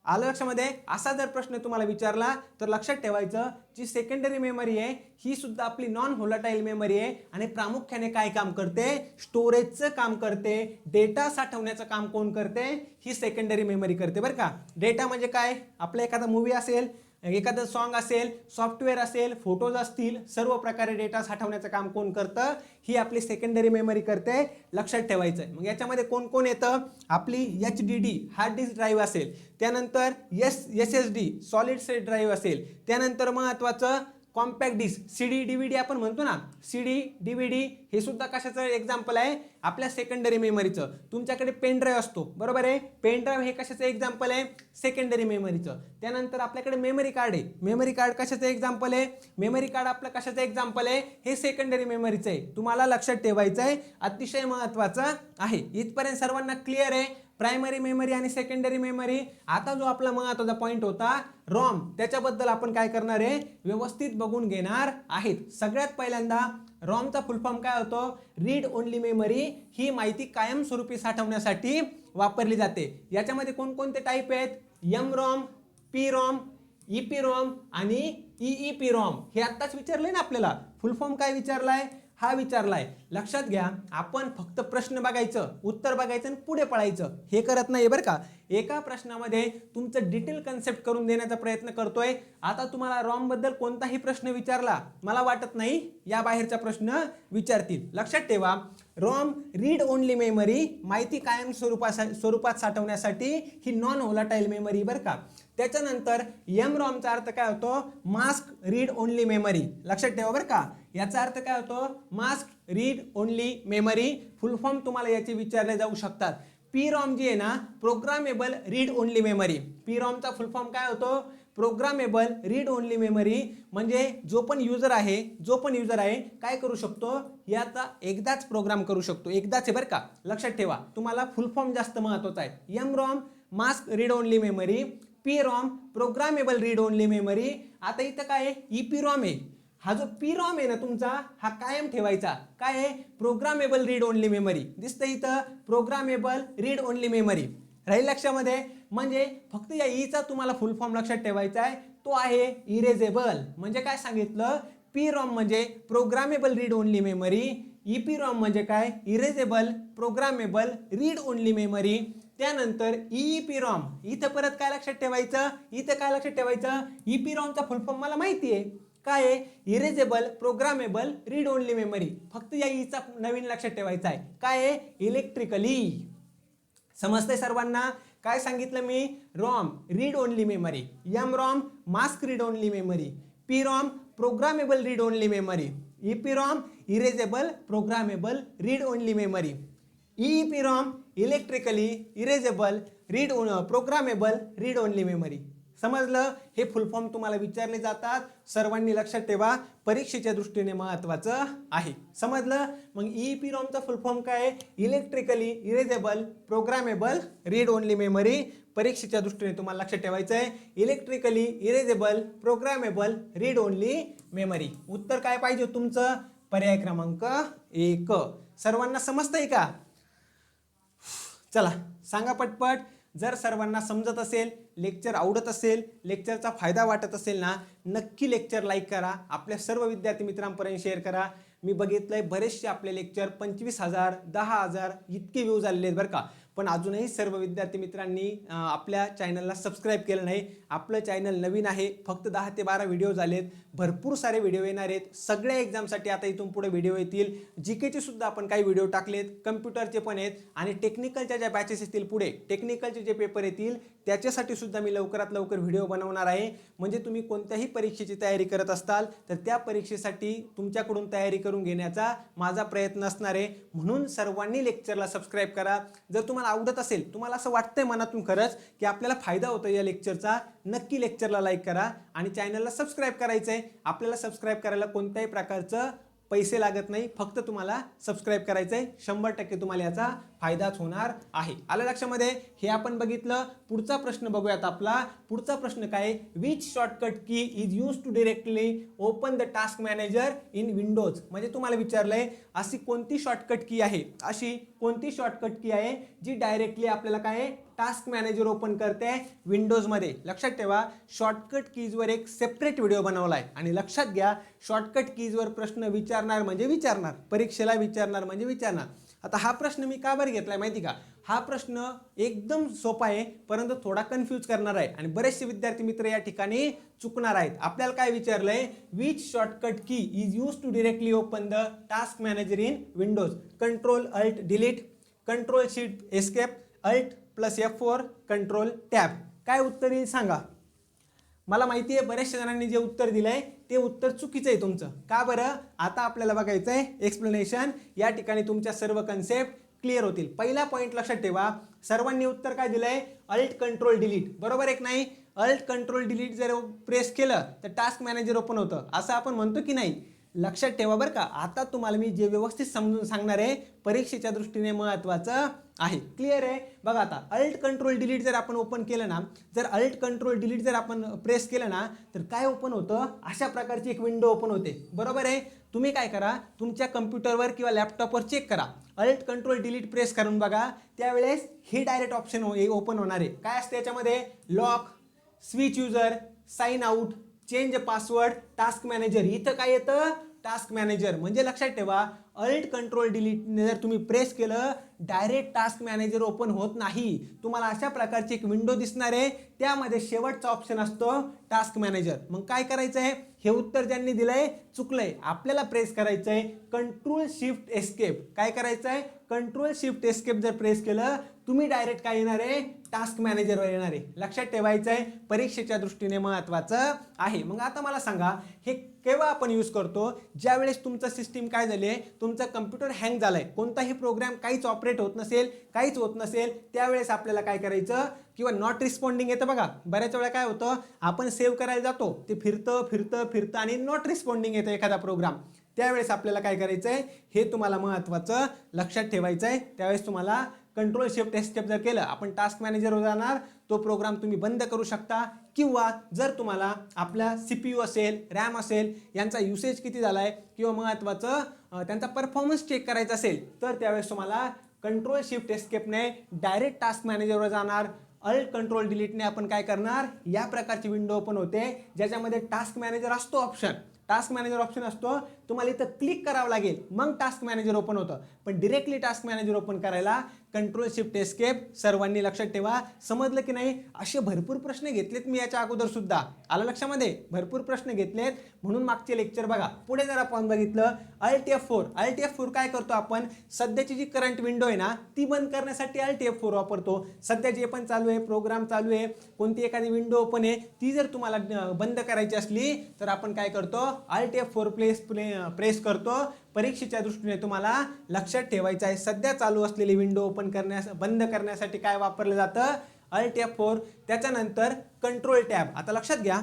आलं लक्षामध्ये? असा जर प्रश्न तुम्हाला विचारला तर लक्षात ठेवायचं, जी सेकंडरी मेमरी आहे ही सुद्धा आपली नॉन व्होलाटाईल मेमरी आहे, आणि प्रामुख्याने काय काम करते, स्टोरेजचं काम करते. डेटा साठवण्याचं काम कोण करते, ही सेकंडरी मेमरी करते बरं का. डेटा म्हणजे काय, आपला एखादा मूवी असेल, एखादं सॉन्ग असेल, सॉफ्टवेअर असेल, फोटोज असतील, सर्व प्रकारे डेटा साठवण्याचं काम कोण करतं, ही आपली सेकंडरी मेमरी करते. लक्षात ठेवायचं आहे. मग याच्यामध्ये कोण कोण येतं, आपली HDD हार्ड डिस्क ड्राईव्ह असेल, त्यानंतर SSD सॉलिड स्टेट ड्राईव्ह असेल, त्यानंतर महत्त्वाचं कॉम्पॅक्ट डिस्क, CD DVD आपण म्हणतो ना, CD DVD हे सुद्धा कशाचं एक्झाम्पल आहे, आपल्या सेकंडरी मेमरीचं. तुमच्याकडे पेन ड्राईव्ह असतो, बरोबर आहे, पेन ड्राईव्ह हे कशाचं एक्झाम्पल आहे, सेकंडरी मेमरीचं. त्यानंतर आपल्याकडे मेमरी कार्ड आहे, मेमरी कार्ड कशाचं एक्झाम्पल आहे, मेमरी कार्ड आपलं कशाचं एक्झाम्पल आहे, हे सेकंडरी मेमरीचं आहे. तुम्हाला लक्षात ठेवायचं आहे, अतिशय महत्त्वाचं आहे. इथपर्यंत सर्वांना क्लिअर आहे, प्रायमरी मेमरी आणि सेकंडरी मेमरी. आता जो आपला महत्त्वाचा पॉईंट होता रॉम, त्याच्याबद्दल आपण काय करणार आहे, व्यवस्थित बघून घेणार आहेत. सगळ्यात पहिल्यांदा रॉमचा फुल फॉर्म काय होतो, रीड ओनली मेमरी. ही माहिती कायमस्वरूपी साठवण्यासाठी वापरली जाते. याच्यामध्ये कोणकोणते टाईप आहेत, MROM, PROM, EPROM आणि EEPROM. हे आत्ताच विचारलंय ना आपल्याला. फुल फॉर्म काय विचारलाय, हा विचारलाय. लक्षात घ्या, आपण फक्त प्रश्न बघायचं, उत्तर बघायचं आणि पुढे पळायचं हे करत नाही बरं का. एका प्रश्नामध्ये तुमचं डिटेल कन्सेप्ट करून देण्याचा प्रयत्न करतोय. आता तुम्हाला रॉम बद्दल कोणताही प्रश्न विचारला, मला वाटत नाही या बाहेरचा प्रश्न विचारतील. लक्षात ठेवा, रॉम रीड ओनली मेमरी, माहिती कायम स्वरूपात साठवण्यासाठी ही नॉन व्होलाटाईल मेमरी बरं का. त्याच्यानंतर एम रॉमचा अर्थ काय होतो, मास्क रीड ओनली मेमरी. लक्षात ठेवा बरं का, याचा अर्थ काय होतो, मास्क रीड ओनली मेमरी. फुल फॉर्म तुम्हाला याचे विचारले जाऊ शकतात. पी रॉम जी आहे ना, programmable read only memory. P रॉमचा फुल फॉर्म काय होतो, प्रोग्रामेबल रीड ओनली मेमरी. म्हणजे जो पण युजर आहे काय करू शकतो, याचा एकदाच प्रोग्राम करू शकतो, एकदाच आहे बरं का. लक्षात ठेवा, तुम्हाला फुल फॉर्म जास्त महत्त्वाचा आहे. M ROM mask read only memory, P ROM programmable read only memory. आता इथं काय आहे, ईपी रॉम आहे. हा जो पी रॉम आहे ना तुमचा, हा कायम ठेवायचा. काय आहे, प्रोग्रामेबल रीड ओनली मेमरी. दिसतं इथं प्रोग्रामेबल रीड ओनली मेमरी. राहील लक्षामध्ये. म्हणजे फक्त या ईचा तुम्हाला फुल फॉर्म लक्षात ठेवायचा आहे, तो आहे इरेजेबल. म्हणजे काय सांगितलं, पी रॉम म्हणजे programmable read only memory, EP ROM म्हणजे काय, erasable programmable read only memory. त्यानंतर ईपी रॉम, इथं परत काय लक्षात ठेवायचं, ईपी रॉमचा फुल फॉर्म मला माहिती आहे, काय आहे, erasable programmable read only memory. फक्त या ईचा नवीन लक्षात ठेवायचा आहे, काय आहे, इलेक्ट्रिकली. समजतंय सर्वांना. काय सांगितलं मी, ROM read only memory, M ROM mask read only memory, P ROM programmable read only memory, EP ROM erasable programmable read only memory, EP ROM electrically erasable programmable read only memory. समजलं. हे फुल form तुम्हाला विचारले जातात, सर्वांनी लक्षात ठेवा, परीक्षेच्या दृष्टीने महत्त्वाचं आहे. समजलं. मग ईपी रॉमचा फुल फॉर्म काय, electrically erasable programmable read only memory. परीक्षेच्या दृष्टीने तुम्हाला लक्षात ठेवायचं आहे, electrically erasable programmable read only memory. उत्तर काय पाहिजे तुमचं, पर्याय क्रमांक 1. सर्वांना समजतंय का. चला सांगा पटपट. जर सर्वांना समजत असेल, लेक्चर आवडत असेल, लेक्चरचा फायदा वाटत असेल ना, नक्की लेक्चर लाईक करा, आपल्या सर्व विद्यार्थी मित्रांपर्यंत शेअर करा. मी बघितलंय बरेचसे आपले लेक्चर 25,000 10,000 इतके व्ह्यूज आलेले आहेत बरं का. पण अजूनही सर्व विद्यार्थी मित्रांनी आपल्या चॅनलला सबस्क्राईब केलं नाही. आपलं चॅनल नवीन आहे, फक्त 10 ते 12 व्हिडिओ झालेत, भरपूर सारे व्हिडिओ येणार आहेत. सगळ्या एक्झामसाठी आता इथून पुढे व्हिडिओ येतील. जीकेचे सुद्धा आपण काही व्हिडिओ टाकलेत, कम्प्युटरचे पण आहेत, आणि टेक्निकलच्या ज्या बॅचेस येतील पुढे, टेक्निकलचे जे पेपर येतील त्याच्यासाठी सुद्धा मी लवकरात लवकर व्हिडिओ बनवणार आहे. म्हणजे तुम्ही कोणत्याही परीक्षेची तयारी करत असताल तर त्या परीक्षेसाठी तुमच्याकडून तयारी करून घेण्याचा माझा प्रयत्न असणार आहे. म्हणून सर्वांनी लेक्चरला सबस्क्राईब करा. जर तुम्हाला आवडत असेल, तुम्हाला असं वाटतंय मनातून खरंच की आपल्याला फायदा होतो या लेक्चरचा, नक्की लेक्चरला लाईक करा आणि चॅनलला सबस्क्राईब करायचं आहे. आपल्याला सबस्क्राईब करायला कोणत्याही प्रकारचं पैसे लागत नाही, फक्त तुम्हाला सबस्क्राईब करायचं आहे. 100% तुम्हाला याचा फायदाच होणार आहे. आलं लक्षामध्ये. हे आपण बघितलं. पुढचा प्रश्न बघूयात आपला. पुढचा प्रश्न काय, which shortcut key is use to directly open the task manager in Windows. म्हणजे तुम्हाला विचारलंय अशी कोणती शॉर्टकट की आहे, जी डायरेक्टली आपल्याला काय टास्क मॅनेजर ओपन करते विंडोजमध्ये. लक्षात ठेवा, शॉर्टकट कीजवर एक सेपरेट व्हिडिओ बनवला आहे. आणि लक्षात घ्या, शॉर्टकट कीजवर प्रश्न विचारणार म्हणजे विचारणार, परीक्षेला विचारणार म्हणजे विचारणार. आता हा प्रश्न मी का बरं घेतलाय माहिती का, हा प्रश्न एकदम सोपा आहे परंतु थोडा कन्फ्यूज करणार आहे आणि बरेचसे विद्यार्थी मित्र या ठिकाणी चुकणार आहेत. आपल्याला काय विचारलंय, which shortcut key is use to directly open the task manager in Windows. Control alt delete, control shift escape, alt plus F4, control tab. काय उत्तर येईल सांगा. मला माहिती आहे बऱ्याचशा जणांनी जे उत्तर दिलंय ते उत्तर चुकीचं आहे तुमचं. का बरं, आता आपल्याला बघायचं आहे एक्सप्लेनेशन. या ठिकाणी तुमच्या सर्व कन्सेप्ट क्लिअर होतील. पहिला पॉईंट लक्षात ठेवा, सर्वांनी उत्तर काय दिलंय, अल्ट कंट्रोल डिलीट. बरोबर आहे की नाही. अल्ट कंट्रोल डिलीट जर प्रेस केलं तर टास्क मॅनेजर ओपन होतं, असं आपण म्हणतो की नाही. लक्षात ठेवा बरं का. आता तुम्हाला मी जे व्यवस्थित समजून सांगणार आहे, परीक्षेच्या दृष्टीने महत्त्वाचं आहे. क्लिअर आहे. बघा आता अल्ट कंट्रोल डिलीट जर आपण ओपन केलं ना, जर अल्ट कंट्रोल डिलीट जर आपण प्रेस केलं ना तर काय ओपन होतं, अशा प्रकारची एक विंडो ओपन होते. बरोबर आहे. तुम्ही काय करा, तुमच्या कम्प्युटरवर किंवा लॅपटॉपवर चेक करा, अल्ट कंट्रोल डिलीट प्रेस करून बघा, त्यावेळेस हे डायरेक्ट ऑप्शन ओपन होणार आहे. काय असते याच्यामध्ये, lock, switch user, sign out, change password, task manager. इथं काय येतं? Task manager. म्हणजे लक्षात ठेवा, अल्ट कंट्रोल डिलीटने जर तुम्ही प्रेस केलं, डायरेक्ट टास्क मॅनेजर ओपन होत नाही. तुम्हाला अशा प्रकारची एक विंडो दिसणार आहे, त्यामध्ये शेवटचा ऑप्शन असतो टास्क मॅनेजर. मग काय करायचं आहे? हे उत्तर ज्यांनी दिलंय चुकलंय. आपल्याला प्रेस करायचं आहे कंट्रोल शिफ्ट एस्केप. काय करायचं आहे? कंट्रोल शिफ्ट एस्केप जर प्रेस केलं, तुम्ही डायरेक्ट काय येणार आहे? टास्क मॅनेजरवर येणार आहे. लक्षात ठेवायचं आहे, परीक्षेच्या दृष्टीने महत्त्वाचं आहे. मग आता मला सांगा, हे केव्हा आपण यूज करतो? ज्या वेळेस तुमचं सिस्टीम काय झाले, तुमचा कम्प्युटर हँग झालाय, कोणताही प्रोग्राम काहीच ऑपरेट होत नसेल, काहीच होत नसेल, त्यावेळेस आपल्याला काय करायचं? किंवा नॉट रिस्पॉन्डिंग येतं बघा. बऱ्याच वेळा काय होतं, आपण सेव्ह करायला जातो, ते फिरतं आणि नॉट रिस्पॉन्डिंग येतं एखादा प्रोग्राम. त्यावेळेस आपल्याला काय करायचं आहे? हे तुम्हाला महत्त्वाचं लक्षात ठेवायचं आहे. त्यावेळेस तुम्हाला कंट्रोल शिफ्ट एस्केप जर केलं, आपण टास्क मॅनेजरवर जाणार, तो प्रोग्राम तुम्ही बंद करू शकता. किंवा जर तुम्हाला आपला CPU असेल, रॅम असेल, यांचा युसेज किती झाला आहे, किंवा महत्त्वाचं त्यांचा परफॉर्मन्स चेक करायचा असेल, तर त्यावेळेस तुम्हाला कंट्रोल शिफ्ट एस्केपने डायरेक्ट टास्क मॅनेजरवर जाणार. अल्ट कंट्रोल डिलीटने आपण काय करणार? या प्रकारची विंडो ओपन होते, ज्याच्यामध्ये टास्क मॅनेजर असतो ऑप्शन. टास्क मॅनेजर ऑप्शन असतो, तुम्हाला इथं क्लिक करावं लागेल, मग टास्क मॅनेजर ओपन होतं. पण डिरेक्टली टास्क मॅनेजर ओपन करायला कंट्रोल शिफ्ट एस्केप. सर्वांनी लक्षात ठेवा. समजलं की नाही? असे भरपूर प्रश्न घेतलेत मी याच्या अगोदर सुद्धा. आलं लक्षामध्ये? भरपूर प्रश्न घेतलेत, म्हणून मागचे लेक्चर बघा. पुढे जर आपण बघितलं, Alt F4. Alt F4 काय करतो आपण? सध्याची जी करंट विंडो आहे ना, ती बंद करण्यासाठी Alt F4 वापरतो. सध्या जे पण चालू आहे, प्रोग्राम चालू आहे, कोणती एखादी विंडो ओपन आहे, ती जर तुम्हाला बंद करायची असली, तर आपण काय करतो? Alt F4 प्रेस करतो. परीक्षेच्या दृष्टीने तुम्हाला लक्षात ठेवायचं आहे, सध्या चालू असलेली विंडो ओपन बंद करण्यासाठी काय वापरलं जातं? Alt F4. त्याच्यानंतर कंट्रोल टॅब. आता लक्षात घ्या,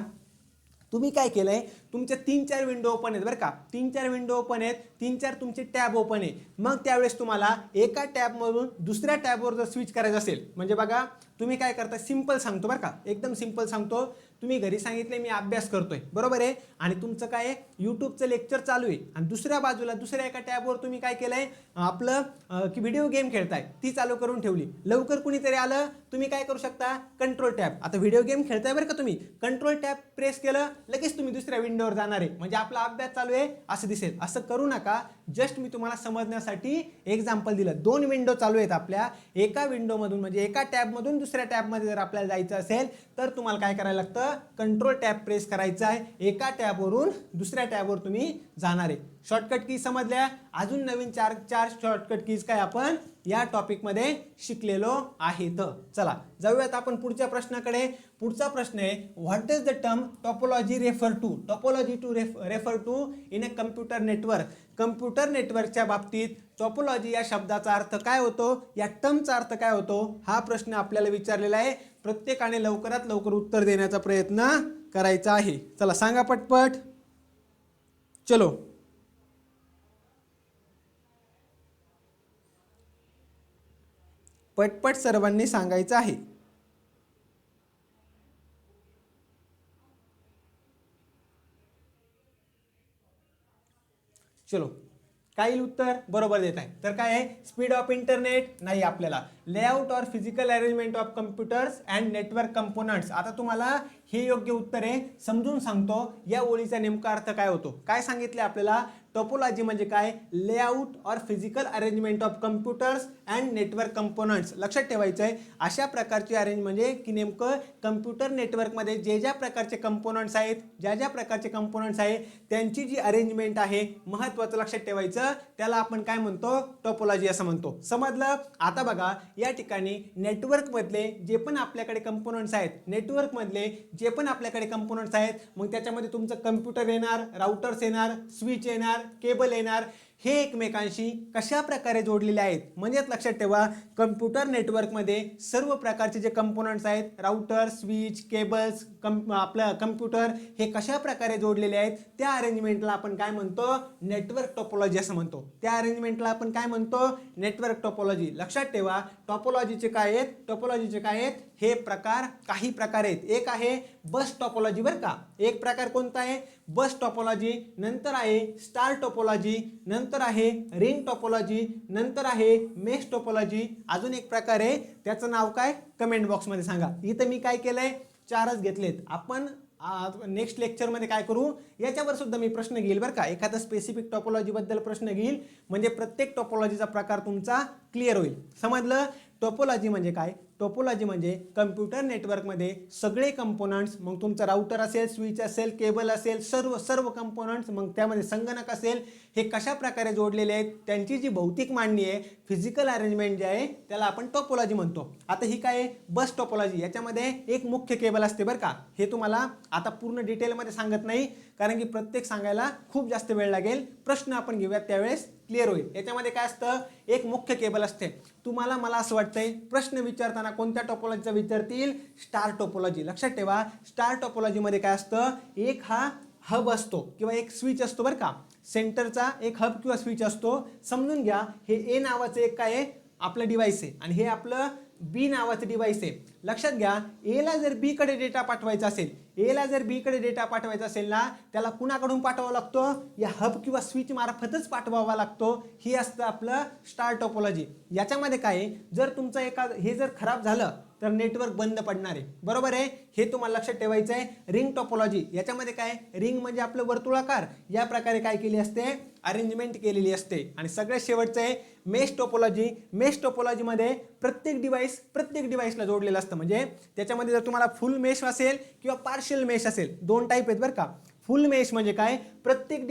तुम्ही काय केलंय, तुमच्या 3-4 विंडो ओपन आहेत बरं का. 3-4 विंडो ओपन आहेत, 3-4 तुमचे टॅब ओपन आहे. मग त्यावेळेस तुम्हाला एका टॅबमधून दुसऱ्या टॅबवर जर स्विच करायचं असेल, म्हणजे बघा तुम्ही काय करता, सिंपल सांगतो बरं का, एकदम सिंपल सांगतो. तुम्ही घरी सांगितले मी अभ्यास करतोय, बरोबर आहे, आणि तुमचं काय आहे, यूट्यूबचं लेक्चर चालू आहे, आणि दुसऱ्या बाजूला दुसऱ्या एका टॅबवर तुम्ही काय केलंय, आपलं की व्हिडिओ गेम खेळताय, ती चालू करून ठेवली. लवकर कुणीतरी आलं, तुम्ही काय करू शकता? Control tab. आता व्हिडिओ गेम खेळताय बरं का तुम्ही, कंट्रोल टॅब प्रेस केलं, लगेच तुम्ही दुसऱ्या विंडोवर जाणार आहे, म्हणजे आपला अभ्यास चालू आहे असं दिसेल. असं करू नका. जस्ट मी तुम्हाला समजण्यासाठी एक्झाम्पल दिलं. 2 विंडो चालू आहेत आपल्या, एका विंडोमधून म्हणजे एका टॅबमधून दुसऱ्या टॅबमध्ये जर आपल्याला जायचं असेल, तर तुम्हाला काय करायला लागतं? कंट्रोल टॅब प्रेस करायचा आहे. एका टॅबवरून दुसऱ्या टॅबवर तुम्ही जाणार आहे. शॉर्टकट की समजल्या? अजून नवीन चार शॉर्टकट कीज काय आपण या टॉपिकमध्ये शिकलेलो आहेत. चला जाऊयात आपण पुढच्या प्रश्नाकडे. पुढचा प्रश्न आहे, what is the term topology refer to? Topology to refer to in a computer network. कम्प्युटर नेटवर्कच्या बाबतीत टॉपोलॉजी या शब्दाचा अर्थ काय होतो, या टर्मचा अर्थ काय होतो, हा प्रश्न आपल्याला विचारलेला आहे. प्रत्येकाने लवकरात लवकर उत्तर देण्याचा प्रयत्न करायचा आहे. चला सांगा पटपट. चलो, पटपट सर्वांनी सांगायचं आहे. चलो, काही उत्तर बरोबर देत आहे. तर काय आहे? स्पीड ऑफ इंटरनेट नाही आपल्याला. लेआउट और physical arrangement of computers and network components. आता तुम्हाला हे योग्य उत्तर आहे. समजून सांगतो या ओळीचा नेमका अर्थ काय होतो. काय सांगितले आपल्याला? टोपोलॉजी म्हणजे काय? लेआउट और physical arrangement of computers and network components. लक्षात ठेवायचं आहे, अशा प्रकारची अरेंज म्हणजे की नेमकं कम्प्युटर नेटवर्कमध्ये जे ज्या प्रकारचे कंपोनंट्स आहेत, ज्या प्रकारचे कंपोनंट्स आहेत, त्यांची जी अरेंजमेंट आहे, महत्त्वाचं लक्षात ठेवायचं, त्याला आपण काय म्हणतो? टोपोलॉजी असं म्हणतो. समजलं? आता बघा, या ठिकाणी नेटवर्कमधले जे पण आपल्याकडे कंपोनंट्स आहेत, नेटवर्कमधले जे पण आपल्याकडे कंपोनंट्स आहेत, मग त्याच्यामध्ये तुमचं कम्प्युटर येणार, राउटर्स येणार, स्विच येणार, केबल येणार, हे एकमेकांशी कशा प्रकारे जोडलेले आहेत. म्हणजेच लक्षात ठेवा, कम्प्युटर नेटवर्कमध्ये सर्व प्रकारचे जे कंपोनंट्स आहेत, राउटर, स्विच, केबल्स, आपलं कम्प्युटर, हे कशा प्रकारे जोडलेले आहेत, त्या अरेंजमेंटला आपण काय म्हणतो? नेटवर्क टोपोलॉजी असं म्हणतो. त्या अरेंजमेंटला आपण काय म्हणतो? Network topology. लक्षात ठेवा, टोपोलॉजीचे काय आहेत, टोपोलॉजीचे काय आहेत, हे प्रकार काही प्रकार आहेत. एक आहे बस टोपोलॉजी बरं का. एक प्रकार कोणता आहे? बस टोपोलॉजी. नंतर आहे स्टार टोपोलॉजी, नंतर आहे रिंग टोपोलॉजी, नंतर आहे मेश टोपोलॉजी. अजून एक प्रकार आहे, त्याचं नाव काय? कमेंट बॉक्समध्ये सांगा. इथं मी काय केलंय? 4च घेतलेत. आपण नेक्स्ट लेक्चरमध्ये काय करू, याच्यावर सुद्धा मी प्रश्न घेईल बरं का, एखादा स्पेसिफिक टोपोलॉजीबद्दल प्रश्न घेईल, म्हणजे प्रत्येक टोपोलॉजीचा प्रकार तुमचा क्लिअर होईल. समजलं? टोपोलॉजी म्हणजे काय? टोपोलॉजी म्हणजे कम्प्युटर नेटवर्कमध्ये सगळे कंपोनंट्स, मग तुमचा राउटर असेल, स्विच असेल, केबल असेल, सर्व कंपोनंट्स, मग त्यामध्ये संगणक असेल, हे कशा प्रकारे जोडलेले आहेत, त्यांची जी भौतिक मांडणी आहे, फिजिकल अरेंजमेंट जे आहे, त्याला आपण टोपोलॉजी म्हणतो. आता ही काय आहे? बस टोपोलॉजी. याच्यामध्ये एक मुख्य केबल असते बरं का. हे तुम्हाला आता पूर्ण डिटेलमध्ये सांगत नाही, कारण की प्रत्येक सांगायला खूप जास्त वेळ लागेल. प्रश्न आपण घेऊयात त्यावेळेस क्लिअर होईल. याच्यामध्ये काय असतं? एक मुख्य केबल असते. तुम्हाला मला असं वाटतंय प्रश्न विचारताना कोणत्या टोपोलॉजीचा विचारतील? Star topology. लक्षात ठेवा, स्टार टोपोलॉजीमध्ये काय असतं? एक हा हब असतो किंवा एक स्विच असतो बरं का. सेंटरचा एक हब किंवा स्विच असतो. समजून घ्या, हे ए नावाचं एक काय आहे? आपलं डिव्हाइस आहे, आणि हे आपलं बी नावाचं डिव्हाइस आहे. लक्षात घ्या, एला जर बी कडे डेटा पाठवायचा असेल, एला जर बी कडे डेटा पाठवायचा असेल ना, त्याला कुणाकडून पाठवावा लागतो? या हब किंवा स्विच मार्फतच पाठवावा लागतो. ही असतं आपलं स्टार टोपोलॉजी. याच्यामध्ये काय आहे? जर तुमचं हे जर खराब झालं तर नेटवर्क बंद पडणार आहे. बरोबर आहे? हे तुम्हाला लक्षात ठेवायचं आहे. Ring topology. याच्यामध्ये काय? रिंग म्हणजे आपलं वर्तुळाकार. या प्रकारे काय केली असते? अरेंजमेंट केलेली असते. आणि सगळ्यात शेवटचं आहे मेश टोपोलॉजी. मेश टोपोलॉजीमध्ये प्रत्येक डिव्हाइसला जोडलेलं असतं. म्हणजे त्याच्यामध्ये जर तुम्हाला फुल मेश असेल किंवा पार्शियल मेश असेल, दोन टाईप आहेत बरं का. फुल मेश म्हणजे काय? प्रत्येक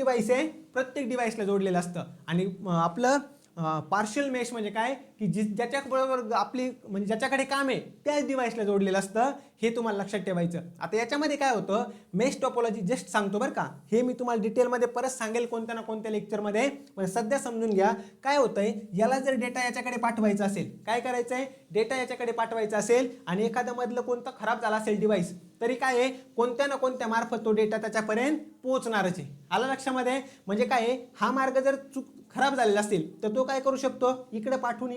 डिव्हाइसला जोडलेलं असतं. आणि आपलं पार्शियल मेश म्हणजे काय? की ज्याच्याबरोबर आपली म्हणजे ज्याच्याकडे काम आहे त्याच डिव्हाइसला जोडलेलं असतं. हे तुम्हाला लक्षात ठेवायचं. आता याच्यामध्ये काय होतं? मेश टोपोलॉजी जस्ट सांगतो बरं का. हे मी तुम्हाला डिटेलमध्ये परत सांगेल कोणत्या ना कोणत्या लेक्चरमध्ये, पण सध्या समजून घ्या. काय होतंय? याला जर डेटा याच्याकडे पाठवायचा असेल, काय करायचं आहे? डेटा याच्याकडे पाठवायचा असेल आणि एखादं मधलं कोणतं खराब झाला असेल डिव्हाइस, तरी काय आहे? कोणत्या ना कोणत्या मार्फत तो डेटा त्याच्यापर्यंत पोहोचणारच आहे. आलं लक्षामध्ये? म्हणजे काय आहे? हा मार्ग जर खराब झालेला असेल तर तो काय करू शकतो? इकडे पाठवून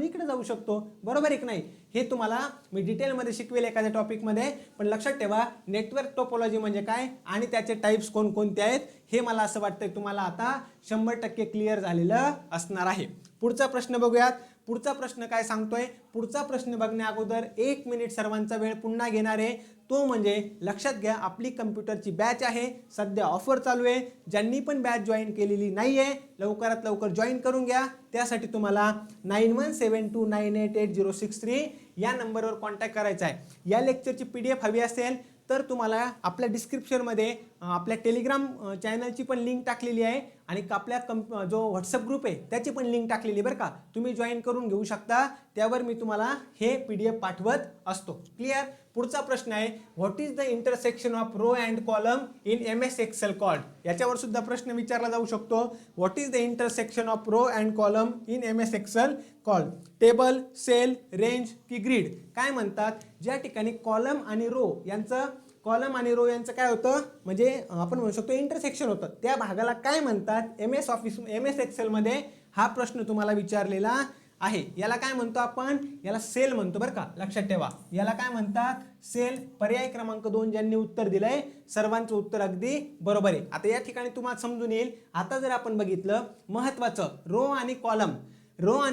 इकडे जाऊ शकतो. बरोबर आहे की नाही? हे तुम्हाला मी डिटेलमध्ये शिकवेल एखाद्या टॉपिकमध्ये. पण लक्षात ठेवा, नेटवर्क टोपोलॉजी म्हणजे काय आणि त्याचे टाइप्स कोणकोणते आहेत, हे मला असं वाटतंय तुम्हाला आता 100% क्लिअर झालेलं असणार आहे. पुढचा प्रश्न बघूयात. पुढचा प्रश्न काय सांगतोय? पुढचा प्रश्न बघण्या अगोदर 1 मिनिट सर्वांचा वेळ पुन्हा घेणार आहे. तो म्हणजे लक्षात घ्या, आपली कम्प्युटरची बॅच आहे, सध्या ऑफर चालू आहे. ज्यांनी पण बॅच जॉईन केलेली नाही आहे, लवकरात लवकर जॉईन करून घ्या. त्यासाठी तुम्हाला 9172988063 या नंबरवर कॉन्टॅक्ट करायचा आहे. या लेक्चरची PDF हवी असेल तर तुम्हाला आपल्या डिस्क्रिप्शनमध्ये आपल्या टेलिग्राम चॅनलची पण लिंक टाकलेली आहे, आणि आपल्या जो व्हॉट्सअप ग्रुप आहे त्याची पण लिंक टाकलेली बरं का. तुम्ही जॉईन करून घेऊ शकता. त्यावर मी तुम्हाला हे PDF पाठवत असतो. क्लिअर? पुढचा प्रश्न आहे, what is the intersection of row and column in MS Excel called? याच्यावर सुद्धा प्रश्न विचारला जाऊ शकतो. What is the intersection of row and column in MS Excel called? Table, cell, range की ग्रीड? काय म्हणतात? ज्या ठिकाणी कॉलम आणि रो यांचं काय होतं? म्हणजे आपण म्हणू शकतो इंटरसेक्शन होतं. त्या भागाला काय म्हणतात? MS एक्सेलमध्ये हा प्रश्न तुम्हाला विचारलेला आहे. याला काय म्हणतो आपण? याला सेल म्हणतो बरं का. लक्षात ठेवा, याला काय म्हणतात? सेल. पर्याय क्रमांक 2 ज्यांनी उत्तर दिलंय सर्वांचं उत्तर अगदी बरोबर आहे. आता या ठिकाणी तुम्हाला समजून येईल. आता जर आपण बघितलं, महत्वाचं रो आणि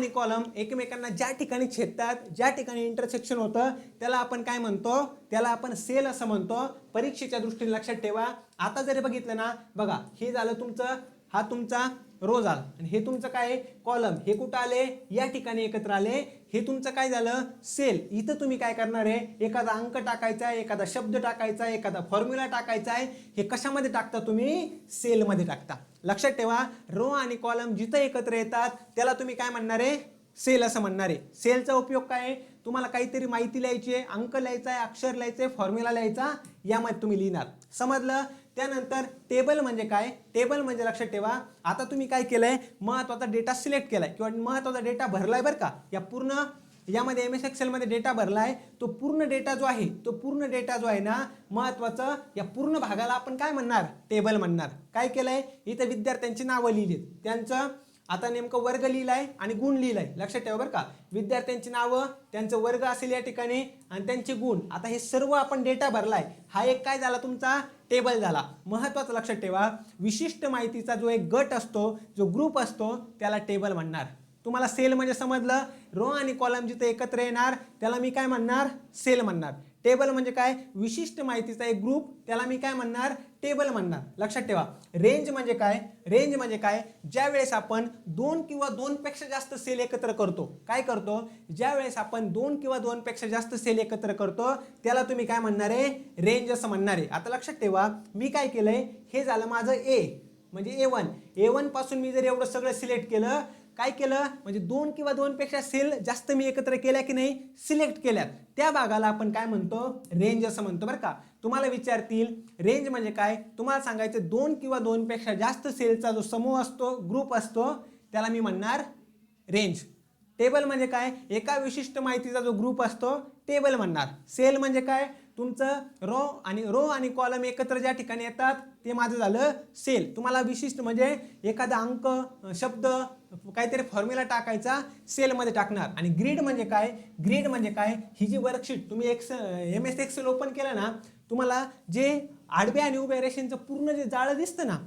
कॉलम एकमेकांना ज्या ठिकाणी छेदतात, ज्या ठिकाणी इंटरसेक्शन होतं, त्याला आपण काय म्हणतो? त्याला आपण सेल असं म्हणतो. परीक्षेच्या दृष्टीने लक्षात ठेवा. आता जर बघितलं ना, बघा, हे झालं तुमचं, हा तुमचा रो झाला, आणि हे तुमचं काय? कॉलम. हे कुठं आले? या ठिकाणी एकत्र आले. हे तुमचं काय झालं? सेल. इथं तुम्ही काय करणार आहे? एखादा अंक टाकायचा आहे, एखादा शब्द टाकायचा आहे, एखादा फॉर्म्युला टाकायचा आहे. हे कशामध्ये टाकता तुम्ही? सेलमध्ये टाकता. लक्षात ठेवा, रो आणि कॉलम जिथं एकत्र येतात त्याला तुम्ही काय म्हणणार आहे? सेल असं म्हणणार आहे. सेलचा उपयोग काय आहे? तुम्हाला काहीतरी माहिती लिहायची आहे, अंक लिहायचा आहे, अक्षर लिहायचे, फॉर्म्युला लिहायचा, यामध्ये तुम्ही लिहिणार. समजलं? त्यानंतर टेबल म्हणजे काय? टेबल म्हणजे लक्षात ठेवा, आता तुम्ही काय केलंय? महत्वाचा डेटा सिलेक्ट केलाय किंवा महत्वाचा डेटा भरलाय बरं का. या पूर्ण यामध्ये MS एक्सेलमध्ये डेटा भरलाय. तो पूर्ण डेटा जो आहे ना, महत्वाचं, या पूर्ण भागाला आपण काय म्हणणार? टेबल म्हणणार. काय केलंय? इथे विद्यार्थ्यांची नावं लिहिलीत, त्यांचं आता नेमकं वर्ग लिहिलाय आणि गुण लिहिलाय. लक्षात ठेवा बरं का. विद्यार्थ्यांची नावं, त्यांचं वर्ग असेल या ठिकाणी, आणि त्यांचे गुण. आता हे सर्व आपण डेटा भरलाय. हा एक काय झाला? तुमचा टेबल झाला. महत्वाचं लक्षात ठेवा, विशिष्ट माहितीचा जो एक गट असतो, जो ग्रुप असतो, त्याला टेबल म्हणणार. तुम्हाला सेल म्हणजे समजलं? रो आणि कॉलम जिथे एकत्र येणार त्याला मी काय म्हणणार? सेल म्हणणार. टेबल म्हणजे काय, विशिष्ट माहितीचा एक ग्रुप, त्याला मी काय म्हणणार, टेबल म्हणणार. लक्षात ठेवा. रेंज म्हणजे काय, रेंज म्हणजे काय, ज्या वेळेस आपण 2 किंवा 2 पेक्षा जास्त सेल एकत्र करतो, काय करतो, ज्या वेळेस आपण 2 किंवा 2 पेक्षा जास्त सेल एकत्र करतो त्याला तुम्ही काय म्हणणार आहे, रेंज असं म्हणणार आहे. आता लक्षात ठेवा, मी काय केलंय, हे झालं माझं ए म्हणजे A1 पासून मी जर एवढं सगळं सिलेक्ट केलं, काय केलं म्हणजे 2 किंवा 2 पेक्षा सेल जास्त मी एकत्र केल्या की नाही, सिलेक्ट केल्यात, त्या भागाला आपण काय म्हणतो, रेंज असं म्हणतो बरं का. तुम्हाला विचारतील रेंज म्हणजे काय, तुम्हाला सांगायचं 2 किंवा 2 पेक्षा जास्त सेलचा जो समूह असतो, ग्रुप असतो, त्याला मी म्हणणार रेंज. टेबल म्हणजे काय, एका विशिष्ट माहितीचा जो ग्रुप असतो, टेबल म्हणणार. सेल म्हणजे काय, तुमचं रो आणि कॉलम एकत्र ज्या ठिकाणी येतात ते माझं झालं सेल. तुम्हाला विशिष्ट म्हणजे एखादा अंक, शब्द, काहीतरी फॉर्म्युला टाकायचा, सेलमध्ये टाकणार. आणि ग्रीड म्हणजे काय, ग्रीड म्हणजे काय, ही जी वर्कशीट तुम्ही MS एक्सेल ओपन केलं ना, तुम्हाला जे आडव्या आणि उभ्या रेषेंचं पूर्ण जे जाळं दिसतं ना,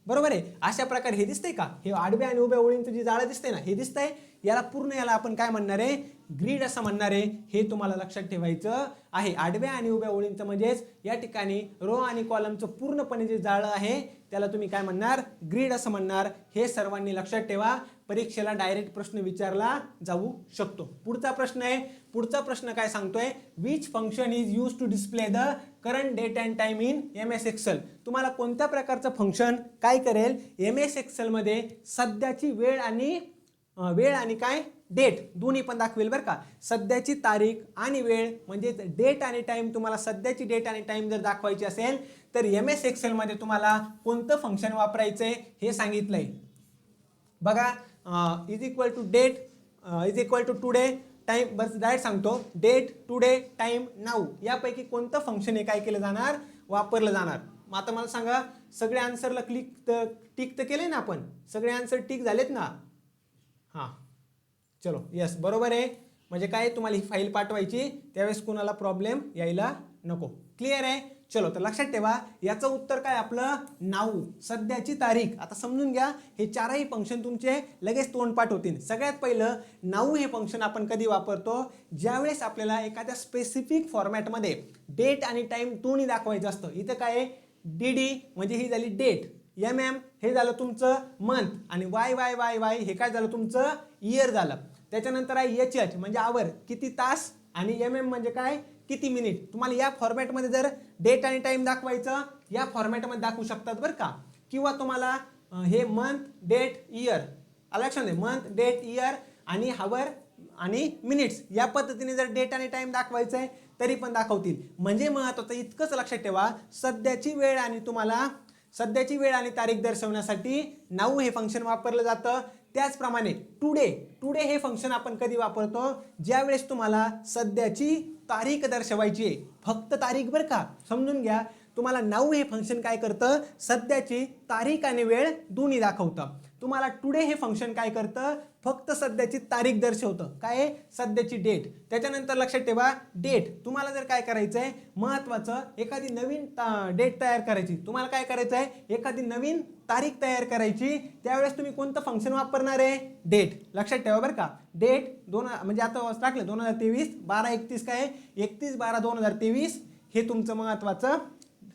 बरोबर आहे, अशा प्रकारे हे दिसतंय का, हे आडव्या आणि उभ्या ओळींचं जे जाळं दिसतंय ना, हे दिसतंय, याला पूर्ण, याला आपण काय म्हणणार आहे, ग्रीड असं म्हणणार आहे. हे तुम्हाला लक्षात ठेवायचं आहे. आडव्या आणि उभ्या ओळींचं म्हणजेच या ठिकाणी रो आणि कॉलमचं पूर्णपणे जे जाळं आहे त्याला तुम्ही काय म्हणणार, ग्रीड असं म्हणणार. हे सर्वांनी लक्षात ठेवा, परीक्षेला डायरेक्ट प्रश्न विचारला जाऊ शकतो. पुढचा प्रश्न आहे, पुढचा प्रश्न काय सांगतोय, which function is use to display the current date and time in MS Excel. तुम्हाला कोणत्या प्रकारचं फंक्शन काय करेल, MS एक्सेल मध्ये सध्याची वेळ आणि काय, डेट दोन्ही पण दाखवेल बरं का. सध्याची तारीख आणि वेळ म्हणजे डेट आणि टाइम, तुम्हाला सध्याची डेट आणि टाइम जर दाखवायची असेल तर MS एक्सेल मध्ये तुम्हाला कोणतं फंक्शन वापरायचंय हे सांगितलंय बघा. Is equal to date is equal to today time, बस डायरेक्ट सांगतो, डेट, टुडे, टाइम, नाऊ, यापैकी कोणतं फंक्शन हे काय केलं जाणार, वापरलं जाणार. मग आता मला सांगा, सगळे आन्सरला टिक तर केले ना आपण, सगळे आन्सर टिक झालेत ना. हां चलो, यस बरोबर आहे. म्हणजे काय, तुम्हाला ही फाईल पाठवायची त्यावेळेस कोणाला प्रॉब्लेम यायला नको. क्लिअर आहे. चलो, तर लक्षात ठेवा, याचं उत्तर काय आपलं, नाऊ, सध्याची तारीख. आता समजून घ्या, हे चारही फंक्शन तुमचे लगेच तोंडपाठ होतील. सगळ्यात पहिलं नाऊ हे फंक्शन आपण कधी वापरतो, ज्यावेळेस आपल्याला एखाद्या स्पेसिफिक फॉर्मॅटमध्ये डेट आणि टाइम दोन्ही दाखवायचं असतं. इथं काय आहे, DD म्हणजे ही झाली डेट, MM हे झालं तुमचं मंथ, आणि YYYY हे काय झालं तुमचं इयर झालं. त्याच्यानंतर आहे HH म्हणजे आवर, किती तास, आणि MM म्हणजे काय, किती मिनिट. तुम्हाला या फॉर्मॅटमध्ये जर डेट आणि टाइम दाखवायचं, या फॉर्मॅटमध्ये दाखवू शकतात बरं का. किंवा तुम्हाला हे मंथ, डेट, इयर, लक्षात दे, मंथ, डेट, इयर आणि हावर आणि मिनिट्स, या पद्धतीने जर डेट आणि टाइम दाखवायचं आहे तरी पण दाखवतील. म्हणजे महत्त्वाचं इतकंच लक्षात ठेवा, सध्याची वेळ आणि तारीख दर्शवण्यासाठी नाऊ हे फंक्शन वापरलं जातं. त्याचप्रमाणे टुडे हे फंक्शन आपण कधी वापरतो, ज्यावेळेस तुम्हाला सध्याची तारीख दर्शवायची आहे, फक्त तारीख बरं का, समजून घ्या. तुम्हाला नाऊ हे फंक्शन काय करतं, सध्याची तारीख आणि वेळ दोन्ही दाखवतं. तुम्हाला टुडे हे फंक्शन काय करतं, फक्त सध्याची तारीख दर्शवतं, काय, सध्याची डेट. त्याच्यानंतर लक्षात ठेवा, डेट तुम्हाला जर काय करायचं आहे, महत्त्वाचं, एखादी नवीन डेट तयार करायची, तुम्हाला काय करायचं आहे, एखादी नवीन तारीख तयार करायची, त्यावेळेस तुम्ही कोणतं फंक्शन वापरणार आहे, डेट. लक्षात ठेवा बरं का, डेट म्हणजे आता टाकलं 2023 12/31 काय, 31/12/2023 हे तुमचं महत्त्वाचं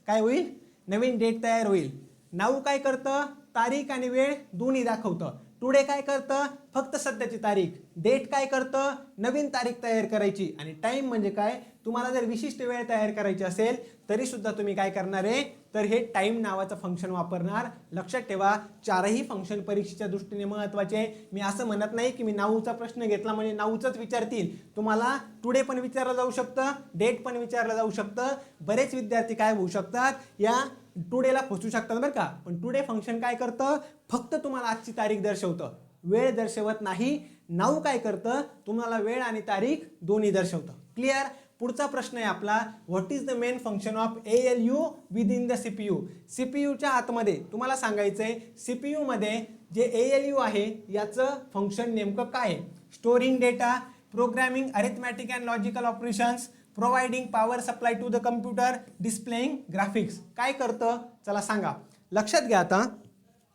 काय होईल, नवीन डेट तयार होईल. नाऊ काय करतं, तारीख आणि वेळ दोन्ही दाखवतं. टुडे काय करतं, फक्त सध्याची तारीख. डेट काय करतं, नवीन तारीख तयार करायची. आणि टाइम म्हणजे काय, तुम्हाला जर विशिष्ट वेळ तयार करायची असेल तरी सुद्धा तुम्ही काय करणार आहे, तर हे टाइम नावाचं फंक्शन वापरणार. लक्षात ठेवा, चारही फंक्शन परीक्षेच्या दृष्टीने महत्त्वाचे. मी असं म्हणत नाही की मी नाऊचा प्रश्न घेतला म्हणजे नाऊचंच विचारतील. तुम्हाला टुडे पण विचारलं जाऊ शकतं, डेट पण विचारलं जाऊ शकतं. बरेच विद्यार्थी काय होऊ शकतात, या टुडेला फसू शकतात बरं का. पण टुडे फंक्शन काय करतं, फक्त तुम्हाला आजची तारीख दर्शवतं, वेळ दर्शवत नाही. नाऊ काय करतं, तुम्हाला वेळ आणि तारीख दोन्ही दर्शवतं. क्लिअर. पुढचा प्रश्न आहे आपला, what is the main function of ALU within the CPU. CPUच्या आतमध्ये तुम्हाला सांगायचंय, CPU मध्ये जे ALU आहे याचं फंक्शन नेमकं काय आहे. Storing data, programming arithmetic and logical operations, providing power supply to the computer, displaying graphics. काय करतं, चला सांगा. लक्षात घ्या, आता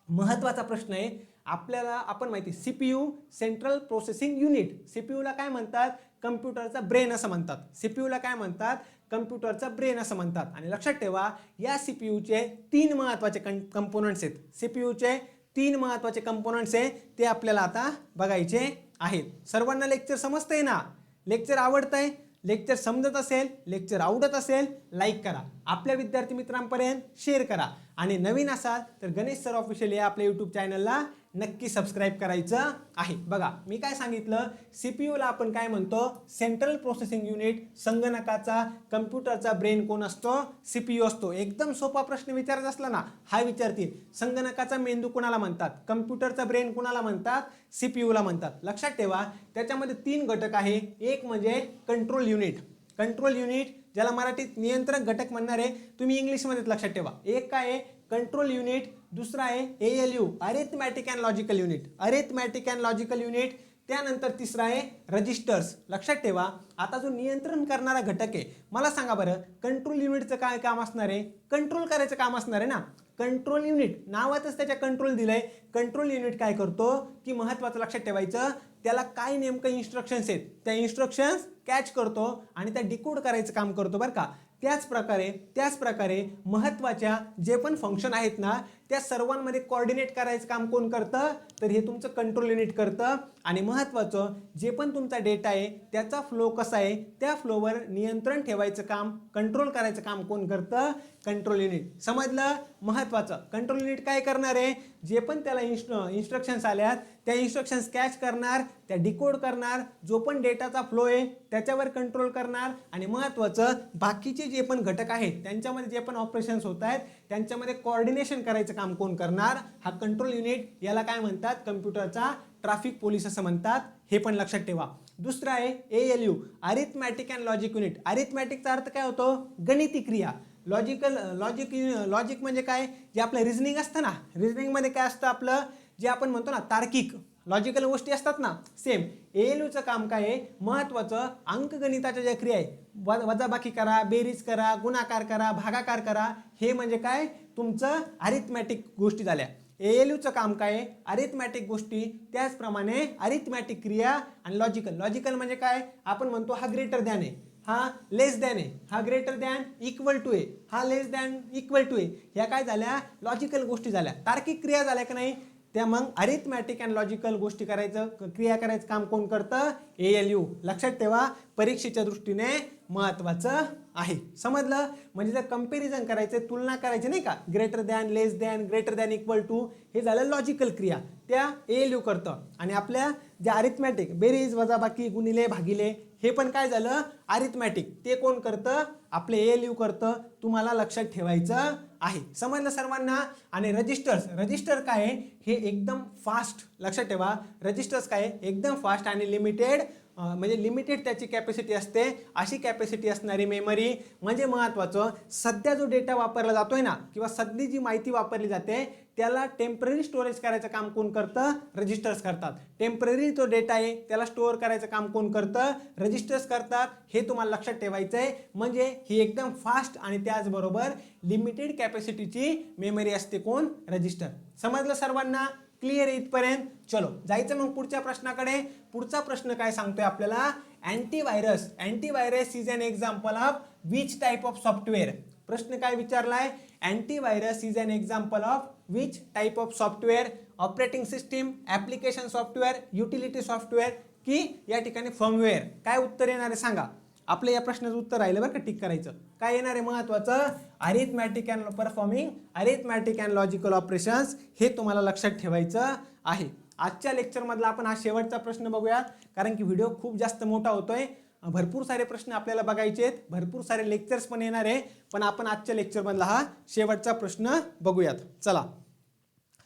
महत्त्वाचा प्रश्न आहे आपल्याला. आपण माहिती CPU सेंट्रल प्रोसेसिंग युनिट, CPUला काय म्हणतात, कम्प्युटरचा ब्रेन असं म्हणतात. CPUला काय म्हणतात, कम्प्युटरचा ब्रेन असं म्हणतात. आणि लक्षात ठेवा या सीपीयूचे 3 महत्त्वाचे कंपोनंट्स आहेत. सीपीयूचे 3 महत्त्वाचे कंपोनंट्स आहे ते आपल्याला आता बघायचे आहेत. सर्वांना लेक्चर समजतंय ना? लेक्चर आवडतंय? लेक्चर समजत असेल, लेक्चर आवडत असेल, लाईक करा, आपल्या विद्यार्थी मित्रांपर्यंत शेअर करा आणि नवीन असाल तर गणेश सर ऑफिशियल या आपल्या यूट्यूब चॅनलला नक्की सबस्क्राईब करायचं आहे. बघा मी काय सांगितलं, सीपीयूला आपण काय म्हणतो? Central processing unit. संगणकाचा कम्प्युटरचा ब्रेन कोण असतो? सीपीयू असतो. एकदम सोपा प्रश्न विचारत असला ना हा विचारतील, संगणकाचा मेंदू कोणाला म्हणतात? कम्प्युटरचा ब्रेन कोणाला म्हणतात? सीपीयूला म्हणतात. लक्षात ठेवा त्याच्यामध्ये 3 घटक आहे. एक म्हणजे कंट्रोल युनिट. कंट्रोल युनिट ज्याला मराठीत नियंत्रण घटक म्हणणार आहे, तुम्ही इंग्लिशमध्येच लक्षात ठेवा. एक काय आहे? Control unit. दुसरा आहे ALU, arithmetic and logical unit. Arithmetic and logical unit. त्यानंतर तिसरा आहे रजिस्टर्स. लक्षात ठेवा आता जो नियंत्रण करणारा घटक आहे, मला सांगा बरं कंट्रोल युनिटचं काय काम असणार आहे? कंट्रोल करायचं काम असणार आहे ना. कंट्रोल युनिट नावातच त्याच्या कंट्रोल दिलंय. कंट्रोल युनिट काय करतो की महत्त्वाचं लक्षात ठेवायचं, त्याला काय नेमकं इन्स्ट्रक्शन्स आहेत त्या इन्स्ट्रक्शन्स कॅच करतो आणि त्या डिकोड करायचं काम करतो बरं का. त्याच प्रकारे महत्त्वाच्या जे पण फंक्शन आहेत ना त्या सर्वांमध्ये कोऑर्डिनेट करायचं काम कोण करतं? तर हे तुमचं कंट्रोल युनिट करतं. आणि महत्त्वाचं जे पण तुमचा डेटा आहे त्याचा फ्लो कसा आहे त्या फ्लोवर नियंत्रण ठेवायचं काम, कंट्रोल करायचं काम कोण करतं? Control unit. समजलं? महत्त्वाचं कंट्रोल युनिट काय करणार आहे? जे पण त्याला इन्स्ट्रक्शन्स आल्यात त्या इन्स्ट्रक्शन्स कॅच करणार, त्या डिकोड करणार, जो पण डेटाचा फ्लो आहे त्याच्यावर कंट्रोल करणार. आणि महत्त्वाचं बाकीचे जे पण घटक आहेत त्यांच्यामध्ये जे पण ऑपरेशन्स होत आहेत त्यांच्यामध्ये कोऑर्डिनेशन करायचं काम कोण करणार? हा कंट्रोल युनिट. याला काय म्हणतात? कम्प्युटरचा ट्रॅफिक पोलीस असं म्हणतात. हे पण लक्षात ठेवा. दुसरा आहे ALU, arithmetic and logic unit. अरिथमॅटिकचा अर्थ काय होतो? गणिती क्रिया. लॉजिक म्हणजे काय? जे आपलं रिझनिंग असतं ना, रिझनिंगमध्ये काय असतं आपलं जे आपण म्हणतो ना तार्किक लॉजिकल गोष्टी असतात ना, सेम ALUचं काम काय आहे? महत्त्वाचं अंकगणिताच्या ज्या क्रिया आहे, वजाबाकी करा, बेरीज करा, गुणाकार करा, भागाकार करा, हे म्हणजे काय? तुमचं अरिथमॅटिक गोष्टी झाल्या. ALUचं काम काय आहे? अरिथमॅटिक गोष्टी. त्याचप्रमाणे अरिथमॅटिक क्रिया आणि लॉजिकल म्हणजे काय? आपण म्हणतो हा ग्रेटर दॅन आहे, हा लेस दॅन आहे, हा ग्रेटर दॅन इक्वल टू आहे, हा लेस दॅन इक्वल टू आहे. ह्या काय झाल्या? लॉजिकल गोष्टी झाल्या, तार्किक क्रिया झाल्या का नाही? त्या मग अरिथमॅटिक अँड लॉजिकल गोष्टी करायचं, क्रिया करायचं काम कोण करतं? ALU. लक्षात ठेवा परीक्षेच्या दृष्टीने महत्त्वाचं आहे. समजलं? म्हणजे जर कंपॅरिझन करायचं, तुलना करायची नाही का, greater than, less than, greater than, equal to, हे झालं लॉजिकल क्रिया, त्या ALU करतं. आणि आपल्या ज्या अरिथमॅटिक बेरीज, वजाबाकी, गुणिले, भागिले, हे पण काय झालं? अरिथमॅटिक. ते कोण करतं? आपले ALU करतं. तुम्हाला लक्षात ठेवायचं आहे. समजलं सर्वांना? आणि रजिस्टर काय आहे? हे एकदम फास्ट. लक्षात ठेवा रजिस्टर्स काय आहे? एकदम फास्ट आणि लिमिटेड, म्हणजे लिमिटेड त्याची कॅपॅसिटी असते. अशी कॅपॅसिटी असणारी मेमरी. म्हणजे महत्त्वाचं सध्या जो डेटा वापरला जातोय ना किंवा सध्या जी माहिती वापरली जाते त्याला टेम्पररी स्टोरेज करायचं काम कोण करतं? रजिस्टर्स करतात. टेम्पररी जो डेटा आहे त्याला स्टोअर करायचं काम कोण करतं? रजिस्टर्स करतात. हे तुम्हाला लक्षात ठेवायचं आहे. म्हणजे ही एकदम फास्ट आणि त्याचबरोबर लिमिटेड कॅपॅसिटीची मेमरी असते कोण? रजिस्टर. समजलं सर्वांना? क्लिअर आहे इथपर्यंत? चलो जायचं मग पुढच्या प्रश्नाकडे. पुढचा प्रश्न काय सांगतोय आपल्याला? Antivirus is an example of which type of software. प्रश्न काय विचारलाय? Antivirus is an example of which type of software? Operating system, application software, utility software की या ठिकाणी फर्मवेअर? काय उत्तर येणार आहे सांगा. आपल्या या प्रश्नाचं उत्तर राहिलं बरं का, टिक करायचं. काय येणार आहे महत्त्वाचं? Arithmetic and performing arithmetic and logical operations. हे तुम्हाला लक्षात ठेवायचं आहे. आजच्या लेक्चरमधला आपण हा शेवटचा प्रश्न बघूयात, कारण की व्हिडिओ खूप जास्त मोठा होतोय. भरपूर सारे प्रश्न आपल्याला बघायचे आहेत, भरपूर सारे लेक्चर्स पण येणार आहे, पण आपण आजच्या लेक्चरमधला हा शेवटचा प्रश्न बघूयात. चला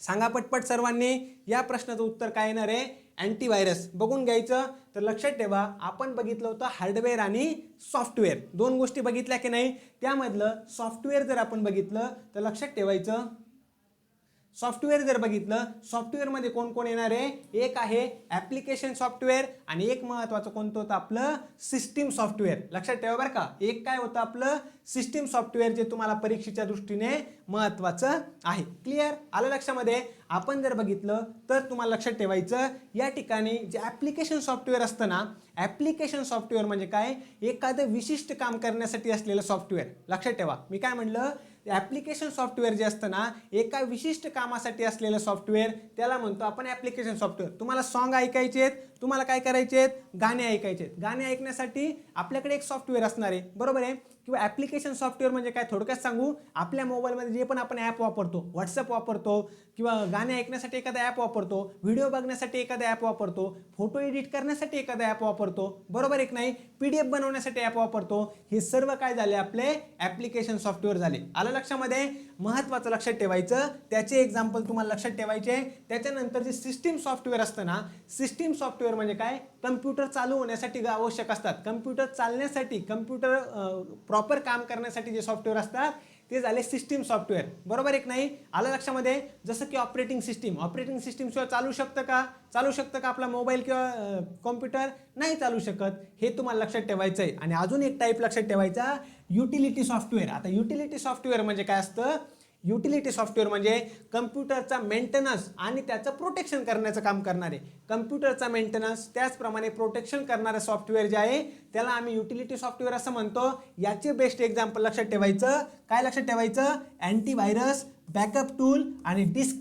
सांगा पटपट सर्वांनी, या प्रश्नाचं उत्तर काय येणार आहे? अँटीव्हायरस. बघून घ्यायचं. तर लक्षात ठेवा आपण बघितलं होतं हार्डवेअर आणि सॉफ्टवेअर, दोन गोष्टी बघितल्या की नाही. त्यामधलं सॉफ्टवेअर जर आपण बघितलं तर लक्षात ठेवायचं सॉफ्टवेअर जर बघितलं, सॉफ्टवेअरमध्ये कोण कोण येणार आहे, एक आहे ॲप्लिकेशन सॉफ्टवेअर आणि एक महत्त्वाचं कोणतं होतं आपलं सिस्टीम सॉफ्टवेअर. लक्षात ठेवा बरं का, एक काय होतं आपलं सिस्टीम सॉफ्टवेअर जे तुम्हाला परीक्षेच्या दृष्टीने महत्त्वाचं आहे. क्लिअर आलं लक्षामध्ये. आपण जर बघितलं तर तुम्हाला लक्षात ठेवायचं या ठिकाणी जे ॲप्लिकेशन सॉफ्टवेअर असतं ना, ॲप्लिकेशन सॉफ्टवेअर म्हणजे काय, एखादं विशिष्ट काम करण्यासाठी असलेलं सॉफ्टवेअर. लक्षात ठेवा मी काय म्हणलं, ॲप्लिकेशन सॉफ्टवेअर जे असतं ना, एका विशिष्ट कामासाठी असलेलं सॉफ्टवेअर त्याला म्हणतो आपण ॲप्लिकेशन सॉफ्टवेअर. तुम्हाला सॉन्ग ऐकायचे आहेत, तुम्हाला काय करायचे आहेत, गाणे ऐकायचे आहेत. गाणे ऐकण्यासाठी आपल्याकडे एक सॉफ्टवेअर असणार आहे, बरोबर आहे. किंवा ॲप्लिकेशन सॉफ्टवेअर म्हणजे काय, थोडक्यात सांगू, आपल्या मोबाईलमध्ये जे पण आपण ॲप वापरतो, व्हॉट्सअप वापरतो किंवा गाणे ऐकण्यासाठी एखादा ॲप वापरतो, व्हिडिओ बघण्यासाठी एखादा ॲप वापरतो, फोटो एडिट करण्यासाठी एखादा ॲप वापरतो, बरोबर आहे की नाही, PDF बनवण्यासाठी ॲप वापरतो. हे सर्व काय झाले आपले ॲप्लिकेशन सॉफ्टवेअर झाले. आलं लक्षामध्ये. महत्त्वाचं लक्षात ठेवायचं, त्याचे एक्झाम्पल तुम्हाला लक्षात ठेवायचे. त्याच्यानंतर जे सिस्टीम सॉफ्टवेअर असतं ना, सिस्टीम सॉफ्टवेअर म्हणजे काय, कम्प्युटर चालू होण्यासाठी आवश्यक असतात, कम्प्युटर चालण्यासाठी, कम्प्युटर प्रॉपर काम करण्यासाठी जे सॉफ्टवेअर असतात ते झाले सिस्टीम सॉफ्टवेअर, बरोबर एक नाही. आलं लक्षामध्ये. जसं की ऑपरेटिंग सिस्टीम, ऑपरेटिंग सिस्टीम शिवाय चालू शकतं का, चालू शकतं का आपला मोबाईल किंवा कॉम्प्युटर, नाही चालू शकत. हे तुम्हाला लक्षात ठेवायचं आहे. आणि अजून एक टाईप लक्षात ठेवायचा, युटिलिटी सॉफ्टवेअर. आता युटिलिटी सॉफ्टवेअर म्हणजे काय असतं, युटिलिटी सॉफ्टवेअर म्हणजे कम्प्युटरचा मेंटेनन्स आणि त्याचं प्रोटेक्शन करण्याचं काम करणारे, कम्प्युटरचा मेंटेनन्स त्याचप्रमाणे प्रोटेक्शन करणारं सॉफ्टवेअर जे आहे त्याला आम्ही युटिलिटी सॉफ्टवेअर असं म्हणतो. याचे बेस्ट एक्झाम्पल लक्षात ठेवायचं, काय लक्षात ठेवायचं, अँटीव्हायरस, बॅकअप टूल आणि डिस्क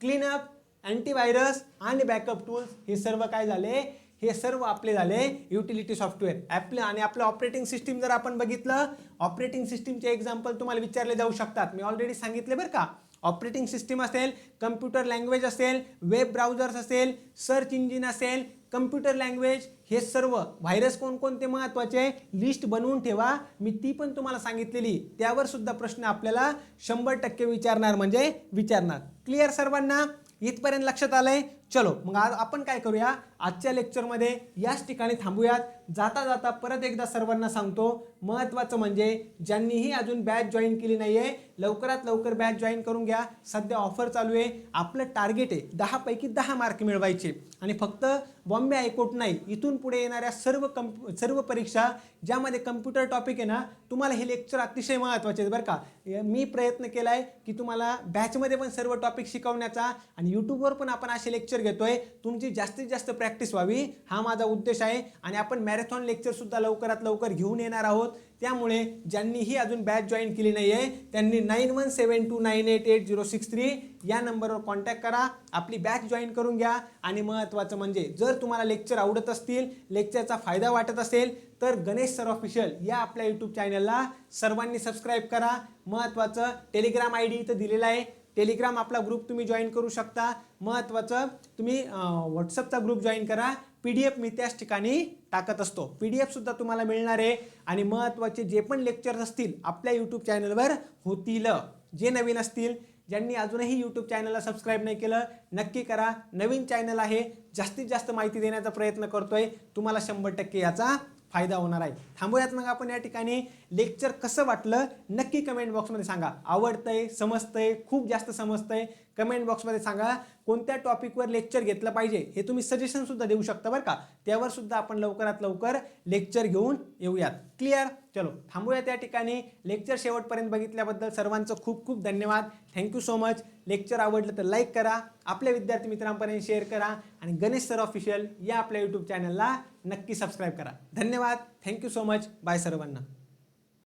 क्लीनअप, अँटीव्हायरस आणि बॅकअप टूल्स, हे सर्व काय झाले, हे सर्व आपले झाले युटिलिटी सॉफ्टवेअर. आणि आपलं ऑपरेटिंग सिस्टीम जर आपण बघितलं, ऑपरेटिंग सिस्टीमचे एक्झाम्पल तुम्हाला विचारले जाऊ शकतात. मी ऑलरेडी सांगितले बरं का. ऑपरेटिंग सिस्टीम असेल, कम्प्युटर लँग्वेज असेल, वेब ब्राउझर्स असेल, सर्च इंजिन असेल, कम्प्युटर लँग्वेज, हे सर्व. व्हायरस कोणकोणते महत्त्वाचे लिस्ट बनवून ठेवा, मी ती पण तुम्हाला सांगितलेली. त्यावर सुद्धा प्रश्न आपल्याला 100% विचारणार म्हणजे विचारणार. क्लिअर सर्वांना, इथपर्यंत लक्षात आलंय. चलो मग आज आपण काय करूया, आजच्या लेक्चरमध्ये याच ठिकाणी थांबूयात. जाता जाता परत एकदा सर्वांना सांगतो, महत्त्वाचं म्हणजे ज्यांनीही अजून बॅच जॉईन केली नाही आहे, लवकरात लवकर बॅच जॉईन करून घ्या. सध्या ऑफर चालू आहे. आपलं टार्गेट आहे 10 पैकी 10 मार्क मिळवायचे. आणि फक्त बॉम्बे हायकोर्ट नाही, इथून पुढे येणाऱ्या सर्व परीक्षा ज्यामध्ये कम्प्युटर टॉपिक आहे ना, तुम्हाला हे लेक्चर अतिशय महत्त्वाचे आहेत बरं का. मी प्रयत्न केला आहे की तुम्हाला बॅचमध्ये पण सर्व टॉपिक शिकवण्याचा, आणि यूट्यूबवर पण आपण असे लेक्चर घेतोय, तुमची जास्तीत जास्त प्रॅक्टिस व्हावी, हा माझा उद्देश आहे. आणि आपण मॅरेथॉन लेक्चर सुद्धा लवकरात लवकर घेऊन येणार आहोत. त्यामुळे ज्यांनीही अजून बॅच जॉईन केली नाही आहे त्यांनी 9172988063 या नंबरवर कॉन्टॅक्ट करा, आपली बॅच जॉईन करून घ्या. आणि महत्त्वाचं म्हणजे जर तुम्हाला लेक्चर आवडत असतील, लेक्चरचा फायदा वाटत असेल, तर गणेश सर ऑफिशियल या आपल्या यूट्यूब चॅनलला सर्वांनी सबस्क्राईब करा. महत्त्वाचं टेलिग्राम ID इथं दिलेला आहे, टेलिग्राम आपला ग्रुप तुम्ही जॉईन करू शकता. महत्त्वाचं तुम्ही व्हॉट्सअपचा ग्रुप जॉईन करा. PDF मी त्याच ठिकाणी टाकत असतो, PDF सुद्धा तुम्हाला मिळणार आहे. आणि महत्त्वाचे जे पण लेक्चर्स असतील आपल्या यूट्यूब चॅनलवर होतील. जे नवीन असतील, ज्यांनी अजूनही यूट्यूब चॅनलला सबस्क्राईब नाही केलं, नक्की करा. नवीन चॅनल आहे, जास्तीत जास्त माहिती देण्याचा प्रयत्न करतोय, तुम्हाला 100% याचा फायदा होणार आहे. थांबूयात मग आपण या ठिकाणी. लेक्चर कसं वाटलं नक्की कमेंट बॉक्समध्ये सांगा. आवडतंय, समजतंय, खूप जास्त समजतंय, कमेंट बॉक्समध्ये सांगा. कोणत्या टॉपिकवर लेक्चर घेतलं पाहिजे हे तुम्ही सजेशन सुद्धा देऊ शकता बरं का. त्यावर सुद्धा आपण लवकरात लवकर लेक्चर घेऊन येऊयात. क्लिअर. चलो थांबूयात या ठिकाणी. लेक्चर शेवटपर्यंत बघितल्याबद्दल सर्वांचं खूप खूप धन्यवाद. Thank you so much. लेक्चर आवडलं तर लाईक करा, आपल्या विद्यार्थी मित्रांपर्यंत शेअर करा, आणि गणेश सर ऑफिशियल या आपल्या यूट्यूब चॅनलला नक्की सबस्क्राईब करा. धन्यवाद. Thank you so much. बाय सर्वांना.